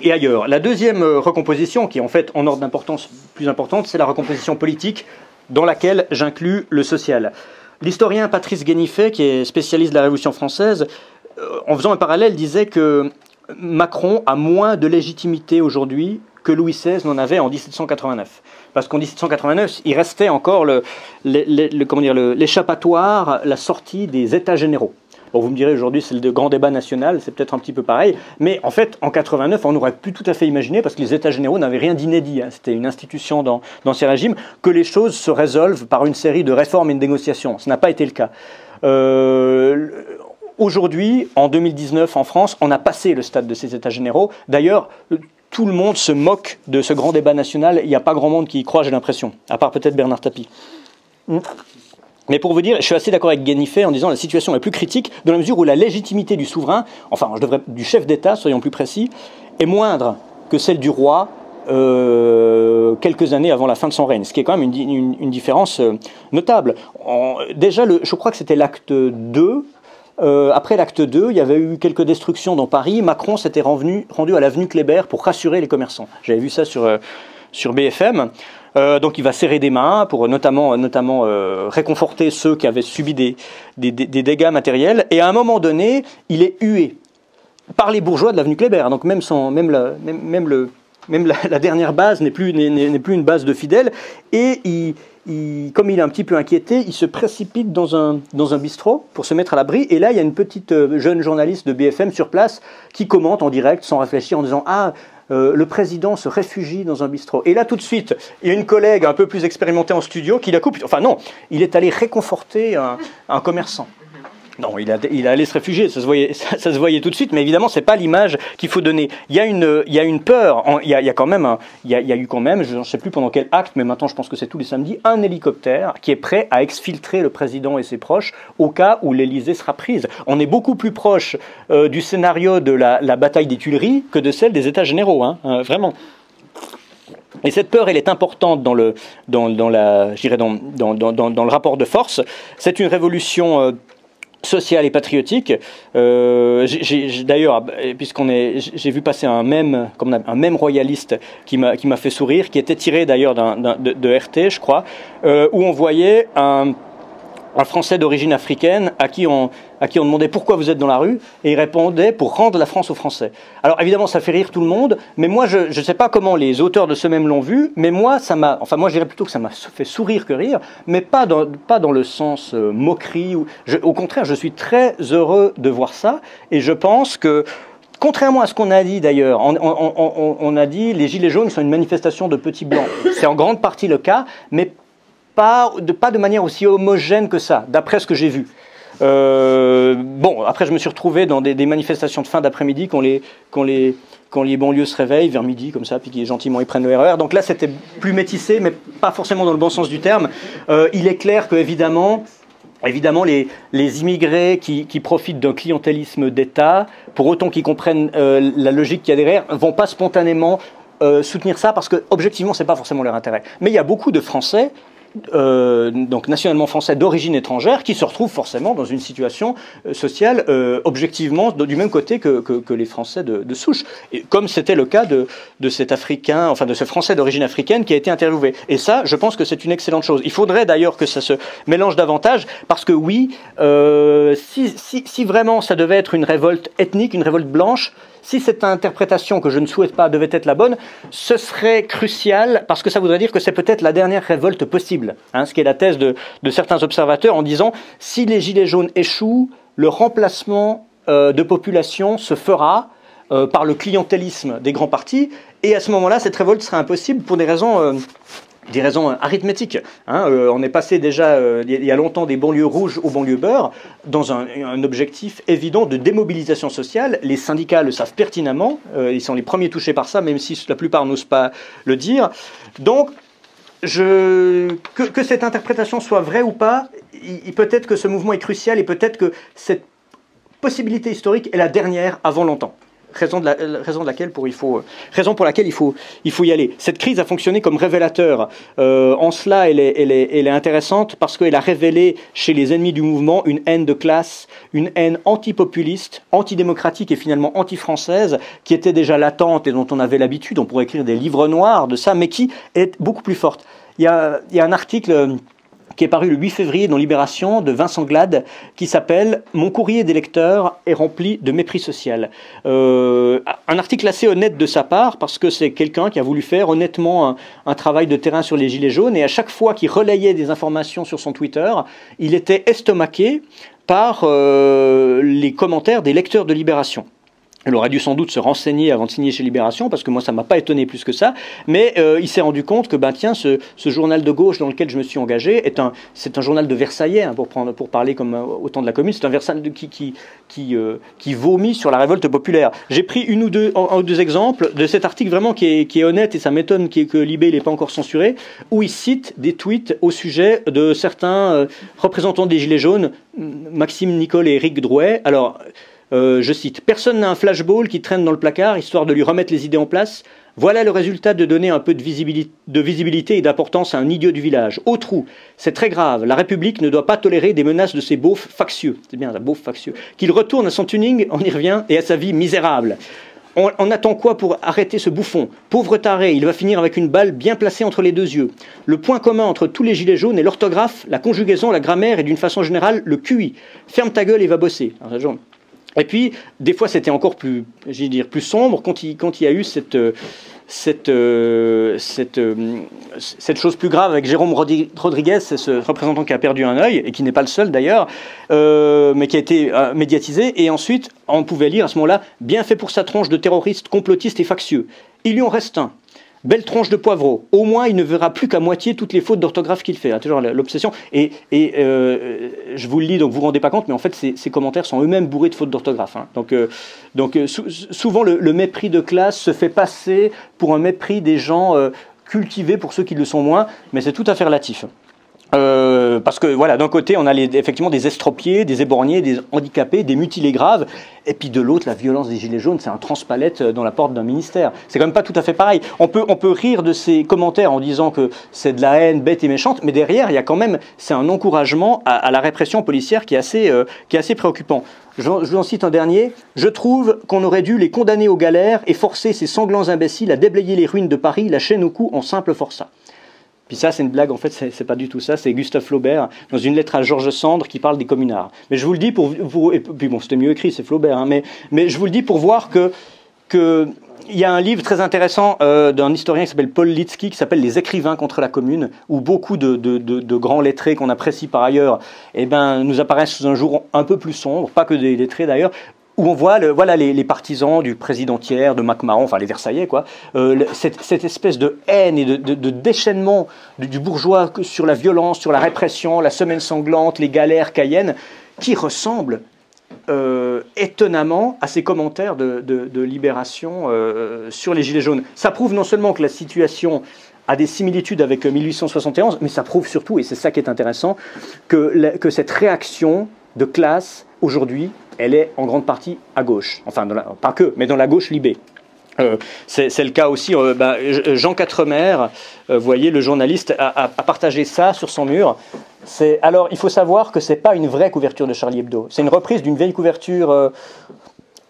et ailleurs. La deuxième recomposition, qui est en fait en ordre d'importance plus importante, c'est la recomposition politique, dans laquelle j'inclus le social. L'historien Patrice Guénifet, qui est spécialiste de la Révolution française, en faisant un parallèle, disait que Macron a moins de légitimité aujourd'hui que Louis XVI n'en avait en 1789. Parce qu'en 1789, il restait encore l'échappatoire, la sortie des États généraux. Bon, vous me direz, aujourd'hui, c'est le grand débat national, c'est peut-être un petit peu pareil, mais en fait, en 89, on aurait pu tout à fait imaginer, parce que les États généraux n'avaient rien d'inédit, hein, c'était une institution dans ces régimes, que les choses se résolvent par une série de réformes et de négociations. Ce n'a pas été le cas. Aujourd'hui, en 2019, en France, on a passé le stade de ces États généraux. D'ailleurs, tout le monde se moque de ce grand débat national. Il n'y a pas grand monde qui y croit, j'ai l'impression, à part peut-être Bernard Tapie. Mais pour vous dire, je suis assez d'accord avec Guénifet en disant que la situation est plus critique dans la mesure où la légitimité du souverain, enfin du chef d'État, soyons plus précis, est moindre que celle du roi quelques années avant la fin de son règne, ce qui est quand même une différence notable. Déjà, je crois que c'était l'acte 2. Après l'acte 2, il y avait eu quelques destructions dans Paris. Macron s'était rendu à l'avenue Kléber pour rassurer les commerçants. J'avais vu ça sur BFM. Donc il va serrer des mains pour notamment réconforter ceux qui avaient subi des dégâts matériels. Et à un moment donné, il est hué par les bourgeois de l'avenue Kléber. Donc même la dernière base n'est plus une base de fidèles. Et comme il est un petit peu inquiété, il se précipite dans un bistrot pour se mettre à l'abri. Et là, il y a une petite jeune journaliste de BFM sur place qui commente en direct, sans réfléchir, en disant « Ah, le président se réfugie dans un bistrot. » Et là, tout de suite, il y a une collègue un peu plus expérimentée en studio qui la coupe. Enfin non, il est allé réconforter un commerçant. Non, il a allé se réfugier, ça se voyait tout de suite, mais évidemment, c'est pas l'image qu'il faut donner. Il y a une peur, il y a eu quand même, je ne sais plus pendant quel acte, mais maintenant je pense que c'est tous les samedis, un hélicoptère qui est prêt à exfiltrer le président et ses proches au cas où l'Élysée sera prise. On est beaucoup plus proche du scénario de la bataille des Tuileries que de celle des États généraux, hein, vraiment. Et cette peur, elle est importante dans le rapport de force. C'est une révolution sociale et patriotique. D'ailleurs, j'ai vu passer un mème royaliste qui m'a fait sourire, qui était tiré d'ailleurs de RT, je crois, où on voyait un Français d'origine africaine à qui on demandait pourquoi vous êtes dans la rue, et il répondait pour rendre la France aux Français. Alors évidemment, ça fait rire tout le monde, mais moi je ne sais pas comment les auteurs de ce même l'ont vu, mais moi je dirais plutôt que ça m'a fait sourire que rire, mais pas dans le sens moquerie. Au contraire, je suis très heureux de voir ça, et je pense que contrairement à ce qu'on a dit d'ailleurs, on a dit les Gilets jaunes sont une manifestation de petits blancs. C'est en grande partie le cas, mais pas de manière aussi homogène que ça, d'après ce que j'ai vu. Après je me suis retrouvé dans des manifestations de fin d'après-midi quand les banlieues se réveillent vers midi comme ça, puis qui gentiment ils prennent le RER. Donc là c'était plus métissé, mais pas forcément dans le bon sens du terme. Il est clair que évidemment les immigrés qui profitent d'un clientélisme d'État, pour autant qu'ils comprennent la logique qu'il y a derrière, vont pas spontanément soutenir ça, parce que objectivement c'est pas forcément leur intérêt. Mais il y a beaucoup de Français, donc nationalement français d'origine étrangère, qui se retrouvent forcément dans une situation sociale objectivement du même côté que les Français de souche, et comme c'était le cas de cet Africain, enfin de ce Français d'origine africaine qui a été interviewé. Et ça, je pense que c'est une excellente chose. Il faudrait d'ailleurs que ça se mélange davantage, parce que oui, si vraiment ça devait être une révolte ethnique, une révolte blanche, si cette interprétation, que je ne souhaite pas, devait être la bonne, ce serait crucial, parce que ça voudrait dire que c'est peut-être la dernière révolte possible, hein, ce qui est la thèse de certains observateurs, en disant si les Gilets jaunes échouent, le remplacement de population se fera par le clientélisme des grands partis, et à ce moment-là, cette révolte serait impossible pour des raisons arithmétiques. Hein. On est passé déjà, il y a longtemps, des banlieues rouges aux banlieues beurre, dans un objectif évident de démobilisation sociale. Les syndicats le savent pertinemment, ils sont les premiers touchés par ça, même si la plupart n'osent pas le dire. Donc, que cette interprétation soit vraie ou pas, peut-être que ce mouvement est crucial, et peut-être que cette possibilité historique est la dernière avant longtemps. raison pour laquelle il faut y aller. Cette crise a fonctionné comme révélateur. En cela, elle est intéressante parce qu'elle a révélé chez les ennemis du mouvement une haine de classe, une haine antipopuliste, antidémocratique et finalement anti-française, qui était déjà latente et dont on avait l'habitude, on pourrait écrire des livres noirs de ça, mais qui est beaucoup plus forte. Il y a un article qui est paru le 8 février dans Libération, de Vincent Glade, qui s'appelle « Mon courrier des lecteurs est rempli de mépris social ». Un article assez honnête de sa part, parce que c'est quelqu'un qui a voulu faire honnêtement un travail de terrain sur les Gilets jaunes, et à chaque fois qu'il relayait des informations sur son Twitter, il était estomaqué par les commentaires des lecteurs de Libération. Il aurait dû sans doute se renseigner avant de signer chez Libération, parce que moi ça m'a pas étonné plus que ça, mais il s'est rendu compte que ce journal de gauche dans lequel je me suis engagé c'est un journal de Versaillais, hein, pour parler comme au temps de la Commune, c'est un Versailles qui vomit sur la révolte populaire. J'ai pris un ou deux exemples de cet article vraiment qui est honnête, et ça m'étonne que Libé n'ait pas encore censuré, où il cite des tweets au sujet de certains représentants des Gilets jaunes, Maxime Nicole et Éric Drouet. Alors, je cite, « Personne n'a un flashball qui traîne dans le placard, histoire de lui remettre les idées en place. Voilà le résultat de donner un peu de visibilité et d'importance à un idiot du village. Au trou, c'est très grave. La République ne doit pas tolérer des menaces de ces beaufs factieux. » C'est bien, ça, beaufs factieux. « Qu'il retourne à son tuning, on y revient, et à sa vie misérable. On attend quoi pour arrêter ce bouffon? Pauvre taré, il va finir avec une balle bien placée entre les deux yeux. Le point commun entre tous les gilets jaunes est l'orthographe, la conjugaison, la grammaire et d'une façon générale, le QI. Ferme ta gueule et va bosser. » Et puis, des fois, c'était encore plus sombre quand il y a eu cette chose plus grave avec Jérôme Rodriguez, c'est ce représentant qui a perdu un œil, et qui n'est pas le seul d'ailleurs, mais qui a été médiatisé. Et ensuite, on pouvait lire à ce moment-là, « Bien fait pour sa tronche de terroriste, complotiste et factieux. Il lui en reste un. Belle tronche de poivreau. Au moins, il ne verra plus qu'à moitié toutes les fautes d'orthographe qu'il fait. » Toujours l'obsession. Et je vous le lis, donc vous ne vous rendez pas compte, mais en fait, ces commentaires sont eux-mêmes bourrés de fautes d'orthographe. Hein. Donc souvent, le mépris de classe se fait passer pour un mépris des gens cultivés pour ceux qui le sont moins, mais c'est tout à fait relatif. Parce que voilà, d'un côté on a effectivement des estropiés, des éborgnés, des handicapés, des mutilés graves, et puis de l'autre la violence des gilets jaunes, c'est un transpalette dans la porte d'un ministère. C'est quand même pas tout à fait pareil. On peut rire de ces commentaires en disant que c'est de la haine bête et méchante, mais derrière il y a quand même, c'est un encouragement à la répression policière qui est assez préoccupant. Je vous en cite un dernier. « Je trouve qu'on aurait dû les condamner aux galères et forcer ces sanglants imbéciles à déblayer les ruines de Paris, la chaîne au cou en simple forçat. » Puis ça, c'est une blague, en fait, c'est pas du tout ça, c'est Gustave Flaubert, dans une lettre à Georges Sand, qui parle des communards. Mais je vous le dis et puis bon, c'était mieux écrit, c'est Flaubert, hein, mais je vous le dis pour voir que il y a un livre très intéressant d'un historien qui s'appelle Paul Litsky, qui s'appelle « Les écrivains contre la commune », où beaucoup de grands lettrés qu'on apprécie par ailleurs, nous apparaissent sous un jour un peu plus sombre, pas que des lettrés d'ailleurs, où on voit les partisans du présidentiaire, de MacMahon, enfin les Versaillais, quoi, cette espèce de haine et de déchaînement du bourgeois sur la violence, sur la répression, la semaine sanglante, les galères cayennes, qui ressemble étonnamment à ces commentaires de Libération sur les Gilets jaunes. Ça prouve non seulement que la situation a des similitudes avec 1871, mais ça prouve surtout, et c'est ça qui est intéressant, que cette réaction de classe, aujourd'hui, elle est en grande partie à gauche. Enfin, pas que, mais dans la gauche libé. C'est le cas aussi, Jean Quatremer, vous voyez, le journaliste, a partagé ça sur son mur. Alors, il faut savoir que ce n'est pas une vraie couverture de Charlie Hebdo. C'est une reprise d'une vieille couverture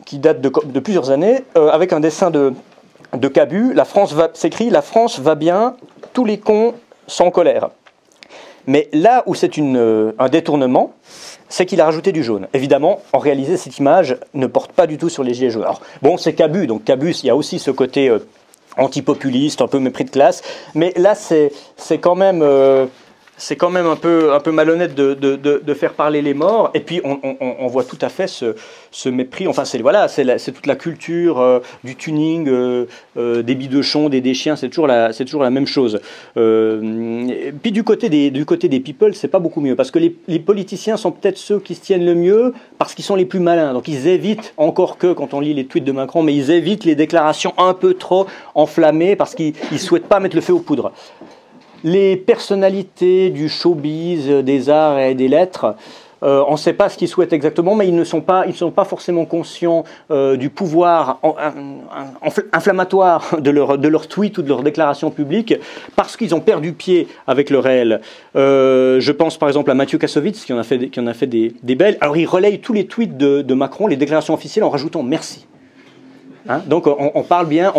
qui date de plusieurs années, avec un dessin de Cabu. S'écrit « La France va bien, tous les cons sont en colère ». Mais là où c'est un détournement, c'est qu'il a rajouté du jaune. Évidemment, en réalité, cette image ne porte pas du tout sur les gilets jaunes. Alors, bon, c'est Cabu, donc Cabu, il y a aussi ce côté antipopuliste, un peu mépris de classe, mais là, c'est quand même un peu malhonnête de faire parler les morts. Et puis on voit tout à fait ce mépris. Enfin c'est toute la culture du tuning, des bidochons, des chiens. C'est toujours la même chose. Puis du côté des people, c'est pas beaucoup mieux parce que les politiciens sont peut-être ceux qui se tiennent le mieux parce qu'ils sont les plus malins. Donc ils évitent, encore que quand on lit les tweets de Macron, mais ils évitent les déclarations un peu trop enflammées parce qu'ils souhaitent pas mettre le feu aux poudres. Les personnalités du showbiz, des arts et des lettres, on ne sait pas ce qu'ils souhaitent exactement, mais ils ne sont pas forcément conscients du pouvoir inflammatoire de leur tweet ou de leur déclaration publique, parce qu'ils ont perdu pied avec le réel. Je pense par exemple à Mathieu Kassovitz, qui en a fait des belles. Alors il relaye tous les tweets de Macron, les déclarations officielles, en rajoutant merci. Hein, donc on parle bien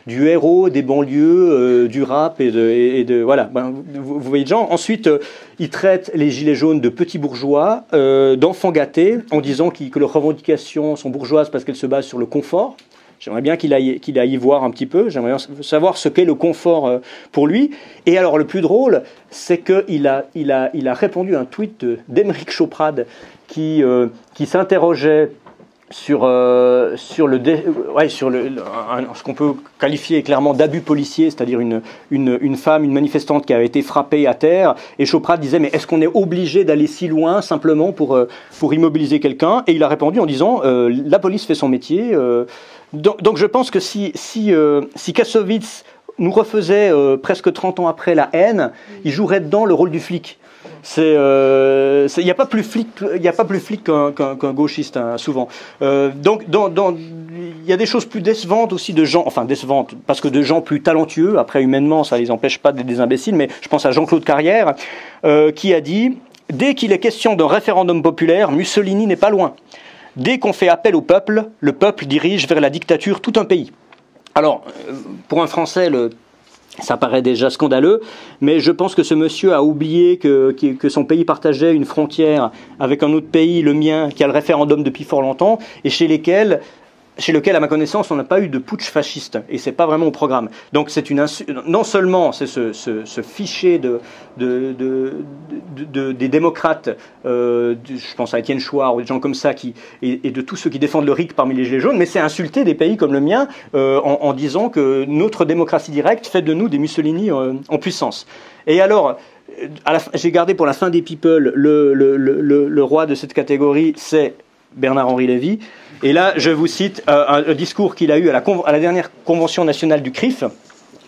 du héros des banlieues, du rap et de voilà. Ben, vous voyez les gens. Ensuite, ils traitent les gilets jaunes de petits bourgeois, d'enfants gâtés, en disant que leurs revendications sont bourgeoises parce qu'elles se basent sur le confort. J'aimerais bien qu'il aille y voir un petit peu. J'aimerais bien savoir ce qu'est le confort pour lui. Et alors le plus drôle, c'est qu'il a répondu à un tweet d'Émeric Choprade qui s'interrogeait sur ce qu'on peut qualifier clairement d'abus policier, c'est-à-dire une femme, une manifestante qui avait été frappée à terre, et Choprade disait mais est-ce qu'on est obligé d'aller si loin simplement pour immobiliser quelqu'un? Et il a répondu en disant la police fait son métier. Donc je pense que si Kassovitz nous refaisait presque 30 ans après la haine, il jouerait dedans le rôle du flic. Il n'y a pas plus flic qu'un gauchiste, hein, souvent. Donc, il y a des choses plus décevantes aussi de gens, enfin décevantes, parce que de gens plus talentueux, après humainement, ça ne les empêche pas d'être des imbéciles, mais je pense à Jean-Claude Carrière, qui a dit « Dès qu'il est question d'un référendum populaire, Mussolini n'est pas loin. Dès qu'on fait appel au peuple, le peuple dirige vers la dictature tout un pays. » Alors, pour un Français, ça paraît déjà scandaleux, mais je pense que ce monsieur a oublié que son pays partageait une frontière avec un autre pays, le mien, qui a le référendum depuis fort longtemps, et chez lequel, à ma connaissance, on n'a pas eu de putsch fasciste, et c'est pas vraiment au programme. Donc c'est non seulement c'est ce fichier des démocrates, je pense à Étienne Chouard ou des gens comme ça, et de tous ceux qui défendent le RIC parmi les Gilets jaunes, mais c'est insulter des pays comme le mien en disant que notre démocratie directe fait de nous des Mussolini en puissance. Et alors, j'ai gardé pour la fin des People le roi de cette catégorie, c'est Bernard-Henri Lévy. Et là, je vous cite un discours qu'il a eu à la dernière convention nationale du CRIF,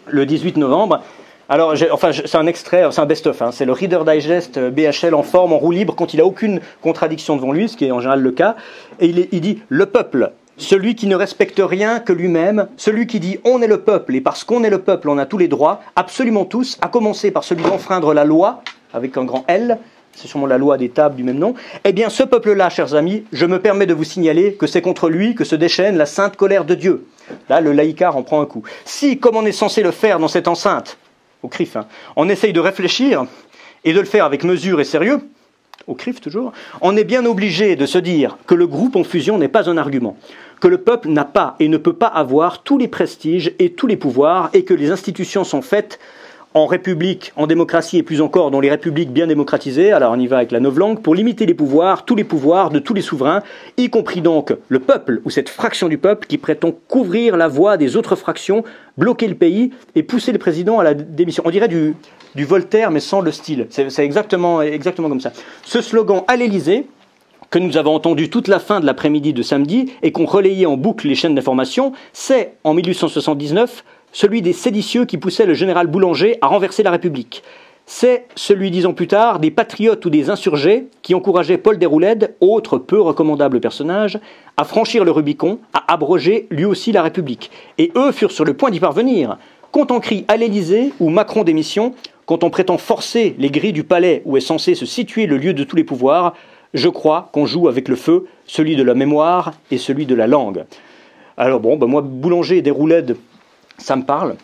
le 18 novembre. Alors, c'est un extrait, c'est un best-of, hein, c'est le Reader Digest BHL en forme, en roue libre, quand il n'a aucune contradiction devant lui, ce qui est en général le cas. Et il dit « Le peuple, celui qui ne respecte rien que lui-même, celui qui dit « On est le peuple, et parce qu'on est le peuple, on a tous les droits, absolument tous, à commencer par celui d'enfreindre la loi, avec un grand L », c'est sûrement la loi des tables du même nom, eh bien ce peuple-là, chers amis, je me permets de vous signaler que c'est contre lui que se déchaîne la sainte colère de Dieu. Là, le laïcard en prend un coup. Si, comme on est censé le faire dans cette enceinte, au CRIF, hein, on essaye de réfléchir et de le faire avec mesure et sérieux, au CRIF toujours, on est bien obligé de se dire que le groupe en fusion n'est pas un argument, que le peuple n'a pas et ne peut pas avoir tous les prestiges et tous les pouvoirs, et que les institutions sont faites en république, en démocratie et plus encore dans les républiques bien démocratisées, alors on y va avec la novlangue, pour limiter les pouvoirs de tous les souverains, y compris donc le peuple ou cette fraction du peuple qui prétend couvrir la voie des autres fractions, bloquer le pays et pousser le président à la démission. On dirait du Voltaire mais sans le style, c'est exactement comme ça. Ce slogan à l'Élysée, que nous avons entendu toute la fin de l'après-midi de samedi et qu'on relayait en boucle les chaînes d'information, c'est en 1879 celui des séditieux qui poussaient le général Boulanger à renverser la République. C'est celui, 10 ans plus tard, des patriotes ou des insurgés qui encourageaient Paul Déroulède, autre peu recommandable personnage, à franchir le Rubicon, à abroger lui aussi la République. Et eux furent sur le point d'y parvenir. Quand on crie à l'Élysée ou Macron démission, quand on prétend forcer les grilles du palais où est censé se situer le lieu de tous les pouvoirs, je crois qu'on joue avec le feu, celui de la mémoire et celui de la langue. Alors bon, moi, Boulanger et Déroulède, ça me parle,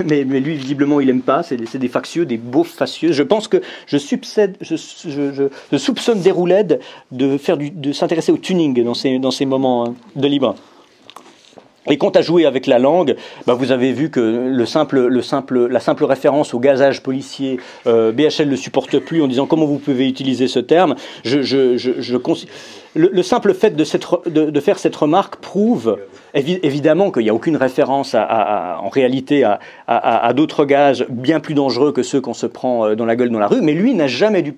mais lui, visiblement, il n'aime pas. C'est des factieux, des beaufs facieux. Je pense que je soupçonne Déroulède de s'intéresser au tuning dans ces moments de libre. Et quant à jouer avec la langue, vous avez vu que la simple référence au gazage policier, BHL ne supporte plus en disant comment vous pouvez utiliser ce terme. le simple fait de faire cette remarque prouve évidemment qu'il n'y a aucune référence en réalité à d'autres gaz bien plus dangereux que ceux qu'on se prend dans la gueule dans la rue, mais lui n'a jamais dû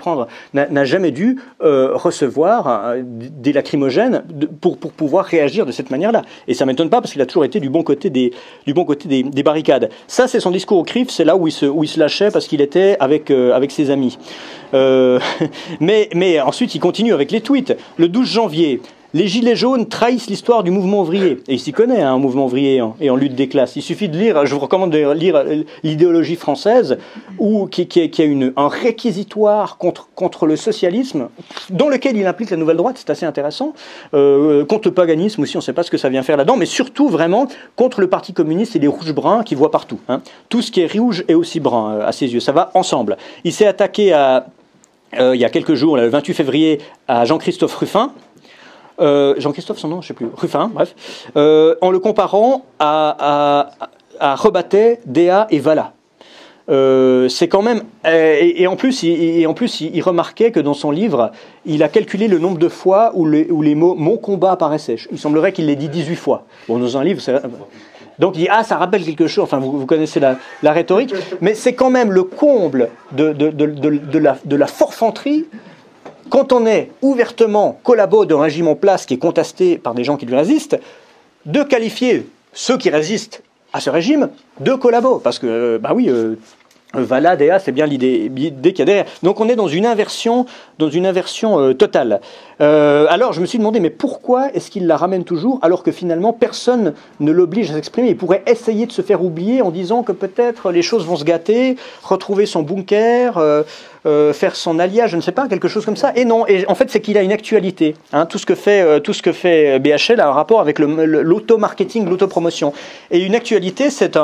recevoir des lacrymogènes pour pouvoir réagir de cette manière-là. Et ça ne m'étonne pas parce qu'il a toujours été du bon côté des barricades. Ça, c'est son discours au CRIF, c'est là où il se lâchait parce qu'il était avec ses amis. Mais ensuite, il continue avec les tweets. Le 12 janvier, les gilets jaunes trahissent l'histoire du mouvement ouvrier. Et il s'y connaît, un mouvement ouvrier et en lutte des classes. Il suffit de lire, je vous recommande de lire l'idéologie française, qui a un réquisitoire contre le socialisme, dans lequel il implique la nouvelle droite, c'est assez intéressant, contre le paganisme aussi, on ne sait pas ce que ça vient faire là-dedans, mais surtout vraiment contre le Parti communiste et les rouges-bruns qu'il voit partout. Hein. Tout ce qui est rouge est aussi brun à ses yeux, ça va ensemble. Il s'est attaqué il y a quelques jours, le 28 février, à Jean-Christophe Ruffin. Jean-Christophe, son nom, je ne sais plus, Ruffin, bref, en le comparant à Rebattet, Déa et Vallat. C'est quand même et en plus il remarquait que dans son livre il a calculé le nombre de fois où les mots mon combat apparaissaient. Il semblerait qu'il l'ait dit 18 fois. Bon, dans un livre, donc il dit ça rappelle quelque chose. Enfin, vous connaissez la rhétorique, mais c'est quand même le comble de la forfanterie. Quand on est ouvertement collabo d'un régime en place qui est contesté par des gens qui lui résistent, de qualifier ceux qui résistent à ce régime de collabo. Parce que, Vallat, Déa, c'est bien l'idée qu'il y a derrière. Donc on est dans une inversion totale. Alors je me suis demandé, mais pourquoi est-ce qu'il la ramène toujours alors que finalement personne ne l'oblige à s'exprimer? Il pourrait essayer de se faire oublier en disant que peut-être les choses vont se gâter, retrouver son bunker, faire son alliage, je ne sais pas, quelque chose comme ça. Et non, et en fait c'est qu'il a une actualité. Hein, tout ce que fait BHL a un rapport avec l'auto-marketing, l'autopromotion. Et une actualité, c'est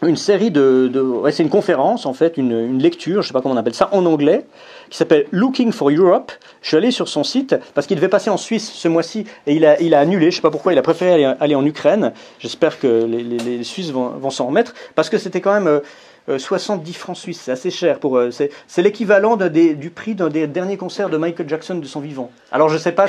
une série c'est une conférence en fait, une lecture, je ne sais pas comment on appelle ça, en anglais, qui s'appelle Looking for Europe. Je suis allé sur son site parce qu'il devait passer en Suisse ce mois-ci et il a annulé. Je ne sais pas pourquoi, il a préféré aller en Ukraine. J'espère que les Suisses vont s'en remettre parce que c'était quand même 70 francs suisses, c'est assez cher pour eux. C'est l'équivalent du prix d'un des derniers concerts de Michael Jackson de son vivant. Alors je ne sais pas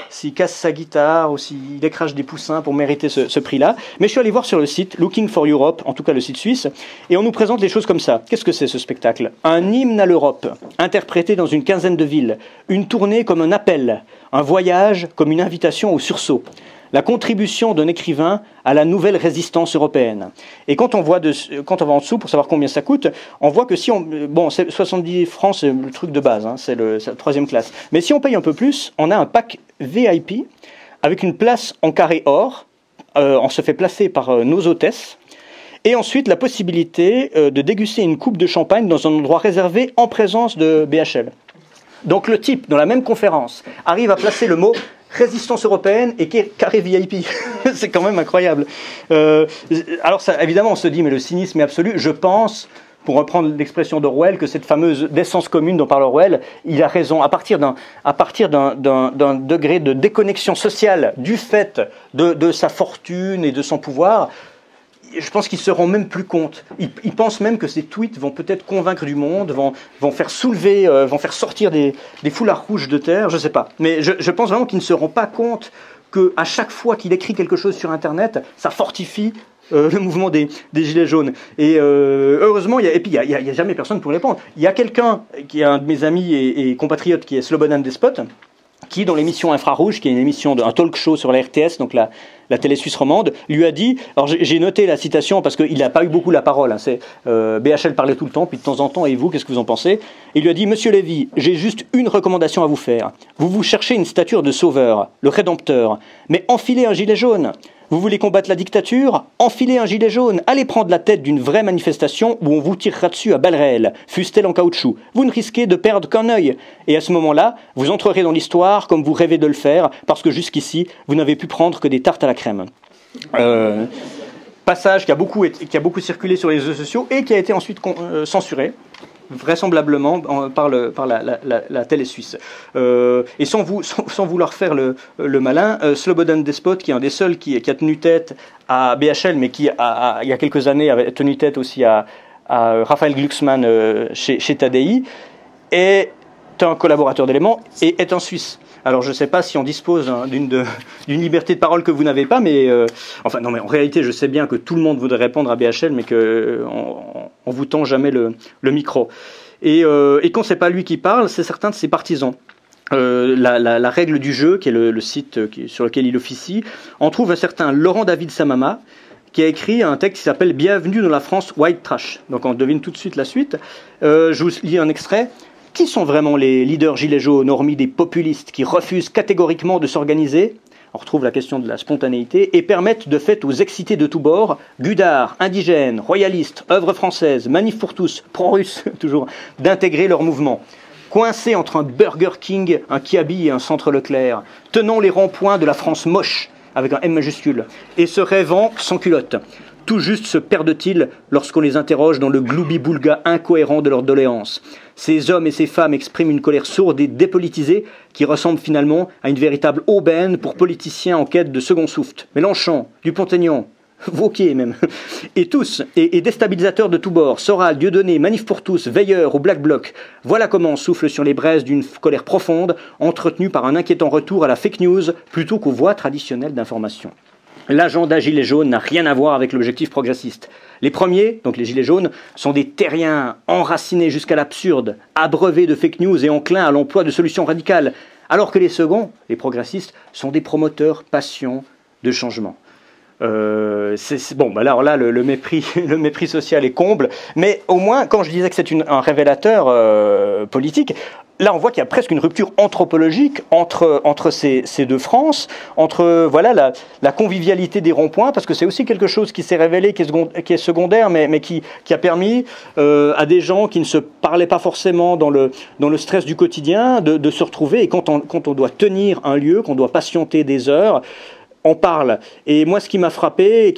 s'il casse sa guitare ou s'il écrase des poussins pour mériter ce prix-là. Mais je suis allé voir sur le site Looking for Europe, en tout cas le site suisse, et on nous présente les choses comme ça. Qu'est-ce que c'est ce spectacle? Un hymne à l'Europe, interprété dans une quinzaine de villes. Une tournée comme un appel. Un voyage comme une invitation au sursaut. La contribution d'un écrivain à la nouvelle résistance européenne. Et quand on va en dessous, pour savoir combien ça coûte, on voit que si on... Bon, 70 francs, c'est le truc de base, hein, c'est la troisième classe. Mais si on paye un peu plus, on a un pack VIP avec une place en carré or. On se fait placer par nos hôtesses. Et ensuite, la possibilité de déguster une coupe de champagne dans un endroit réservé en présence de BHL. Donc le type, dans la même conférence, arrive à placer le mot résistance européenne et carré VIP. C'est quand même incroyable. Alors ça, évidemment, on se dit, mais le cynisme est absolu. Je pense, pour reprendre l'expression d'Orwell, que cette fameuse d'essence commune dont parle Orwell, il a raison. À partir d'un degré de déconnexion sociale du fait de sa fortune et de son pouvoir, je pense qu'ils ne se rendent même plus compte. Ils pensent même que ces tweets vont peut-être convaincre du monde, vont faire soulever, vont faire sortir des foulards rouges de terre, je ne sais pas. Mais je pense vraiment qu'ils ne se rendent pas compte qu'à chaque fois qu'il écrit quelque chose sur Internet, ça fortifie le mouvement des Gilets jaunes. Et heureusement, il n'y a jamais personne pour répondre. Il y a quelqu'un, qui est un de mes amis et compatriotes, qui est Slobodan Despot, qui, dans l'émission Infrarouge, qui est une émission, un talk show sur la RTS, donc la télé suisse romande, lui a dit, alors j'ai noté la citation parce qu'il n'a pas eu beaucoup la parole, hein, BHL parlait tout le temps, puis de temps en temps, et vous, qu'est-ce que vous en pensez? Il lui a dit, Monsieur Lévy, j'ai juste une recommandation à vous faire. Vous cherchez une stature de sauveur, le rédempteur, mais enfilez un gilet jaune. Vous voulez combattre la dictature? Enfilez un gilet jaune. Allez prendre la tête d'une vraie manifestation où on vous tirera dessus à balles réelles, fût-elle en caoutchouc. Vous ne risquez de perdre qu'un œil. Et à ce moment-là, vous entrerez dans l'histoire comme vous rêvez de le faire, parce que jusqu'ici, vous n'avez pu prendre que des tartes à la crème. Passage qui a beaucoup circulé sur les réseaux sociaux et qui a été ensuite censuré, vraisemblablement par la télé suisse. Et sans vouloir faire le malin, Slobodan Despot, qui est un des seuls qui a tenu tête à BHL, mais qui, il y a quelques années, avait tenu tête aussi à Raphaël Glucksmann chez Tadei, est un collaborateur d'Éléments et est un Suisse. Alors je ne sais pas si on dispose d'une liberté de parole que vous n'avez pas, mais enfin non, mais en réalité je sais bien que tout le monde voudrait répondre à BHL, mais qu'on vous tend jamais le micro. Et quand c'est pas lui qui parle, c'est certains de ses partisans. La règle du jeu, qui est le site sur lequel il officie, on trouve un certain Laurent David Samama, qui a écrit un texte qui s'appelle « Bienvenue dans la France white trash ». Donc on devine tout de suite la suite. Je vous lis un extrait. Qui sont vraiment les leaders gilets jaunes, hormis des populistes qui refusent catégoriquement de s'organiser? On retrouve la question de la spontanéité, et permettent de fait aux excités de tous bords, gudards, indigènes, royalistes, œuvres françaises, manif pour tous, pro-russes, toujours, d'intégrer leur mouvement. Coincés entre un Burger King, un Kiabi et un Centre Leclerc, tenant les ronds-points de la France moche, avec un M majuscule, et se rêvant sans culotte. Tout juste se perdent-ils lorsqu'on les interroge dans le gloubi-boulga incohérent de leurs doléances. Ces hommes et ces femmes expriment une colère sourde et dépolitisée qui ressemble finalement à une véritable aubaine pour politiciens en quête de second souffle. Mélenchon, Dupont-Aignan, Wauquiez même, et tous, et déstabilisateurs de tous bords, Soral, Dieudonné, Manif pour tous, Veilleurs ou Black Bloc. Voilà comment on souffle sur les braises d'une colère profonde, entretenue par un inquiétant retour à la fake news plutôt qu'aux voies traditionnelles d'information. L'agenda Gilets jaunes n'a rien à voir avec l'objectif progressiste. Les premiers, donc les Gilets jaunes, sont des terriens enracinés jusqu'à l'absurde, abreuvés de fake news et enclins à l'emploi de solutions radicales, alors que les seconds, les progressistes, sont des promoteurs patients de changement. Bon, bah alors là, le mépris social est comble, mais au moins, quand je disais que c'est un révélateur politique, là, on voit qu'il y a presque une rupture anthropologique entre ces deux Frances, entre voilà la convivialité des ronds-points, parce que c'est aussi quelque chose qui s'est révélé, qui est secondaire, mais qui a permis à des gens qui ne se parlaient pas forcément dans le stress du quotidien de se retrouver. Et quand on doit tenir un lieu, qu'on doit patienter des heures, on parle. Et moi, ce qui m'a frappé,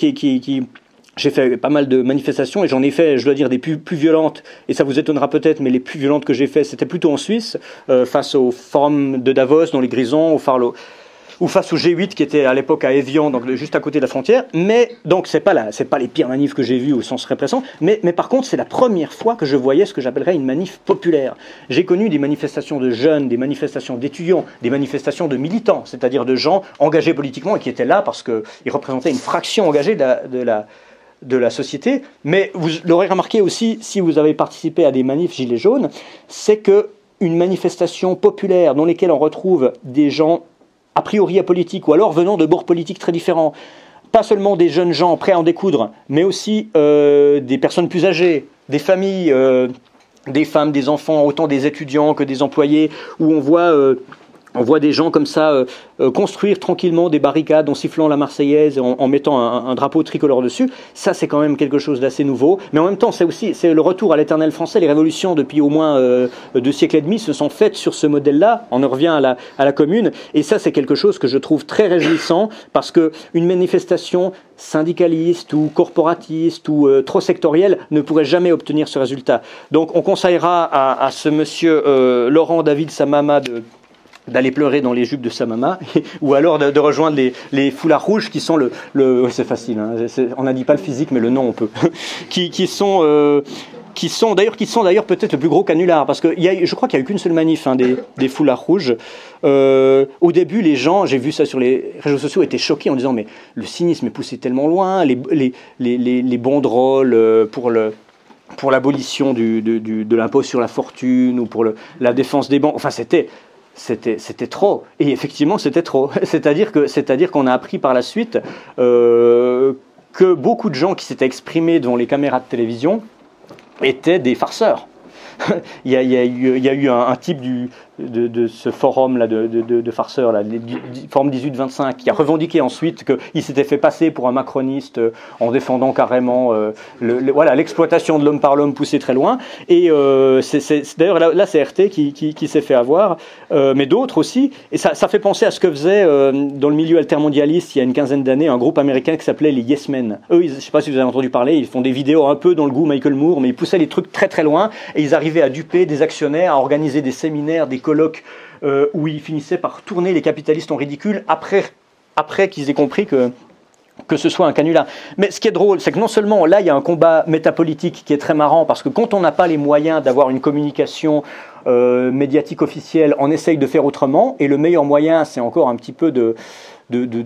j'ai fait pas mal de manifestations et j'en ai fait, je dois dire, des plus violentes, et ça vous étonnera peut-être, mais les plus violentes que j'ai fait, c'était plutôt en Suisse, face au forum de Davos, dans les Grisons, ou face au G8 qui était à l'époque à Évian, donc juste à côté de la frontière. Mais donc c'est pas les pires manifs que j'ai vus au sens répressant, mais par contre c'est la première fois que je voyais ce que j'appellerais une manif populaire. J'ai connu des manifestations de jeunes, des manifestations d'étudiants, des manifestations de militants, c'est-à-dire de gens engagés politiquement et qui étaient là parce qu'ils représentaient une fraction engagée de la société. Mais vous l'aurez remarqué aussi, si vous avez participé à des manifs gilets jaunes, c'est qu'une manifestation populaire dans laquelle on retrouve des gens a priori apolitiques ou alors venant de bords politiques très différents, pas seulement des jeunes gens prêts à en découdre, mais aussi des personnes plus âgées, des familles, des femmes, des enfants, autant des étudiants que des employés, où on voit des gens comme ça construire tranquillement des barricades en sifflant la Marseillaise et en mettant un drapeau tricolore dessus. Ça, c'est quand même quelque chose d'assez nouveau. Mais en même temps, c'est le retour à l'éternel français. Les révolutions, depuis au moins 2 siècles et demi, se sont faites sur ce modèle-là. On en revient à la commune. Et ça, c'est quelque chose que je trouve très réjouissant, parce qu'une manifestation syndicaliste ou corporatiste ou trop sectorielle ne pourrait jamais obtenir ce résultat. Donc, on conseillera à ce monsieur Laurent David Samama d'aller pleurer dans les jupes de sa maman, ou alors de rejoindre les foulards rouges qui sont c'est facile, hein, on n'a dit pas le physique, mais le nom on peut, qui sont d'ailleurs peut-être le plus gros canular, parce que je crois qu'il n'y a eu qu'une seule manif, hein, des foulards rouges. Au début, les gens, j'ai vu ça sur les réseaux sociaux, étaient choqués en disant mais le cynisme est poussé tellement loin, les banderoles pour l'abolition de l'impôt sur la fortune ou pour la défense des banques, enfin c'était trop, et effectivement c'était trop. C'est-à-dire qu'on a appris par la suite que beaucoup de gens qui s'étaient exprimés devant les caméras de télévision étaient des farceurs. il y a eu un type de ce forum-là de farceurs, là, forum 18-25, qui a revendiqué ensuite qu'il s'était fait passer pour un macroniste en défendant carrément l'exploitation de l'homme par l'homme poussée très loin. Et c'est d'ailleurs là c'est RT qui s'est fait avoir, mais d'autres aussi. Et ça fait penser à ce que faisait dans le milieu altermondialiste il y a une quinzaine d'années un groupe américain qui s'appelait les Yes Men. Eux, je ne sais pas si vous avez entendu parler, ils font des vidéos un peu dans le goût Michael Moore, mais ils poussaient les trucs très très loin et ils arrivaient à duper des actionnaires, à organiser des séminaires, des colloques où ils finissaient par tourner les capitalistes en ridicule après qu'ils aient compris que que ce soit un canular. Mais ce qui est drôle, c'est que non seulement là, il y a un combat métapolitique qui est très marrant, parce que quand on n'a pas les moyens d'avoir une communication médiatique officielle, on essaye de faire autrement, et le meilleur moyen, c'est encore un petit peu de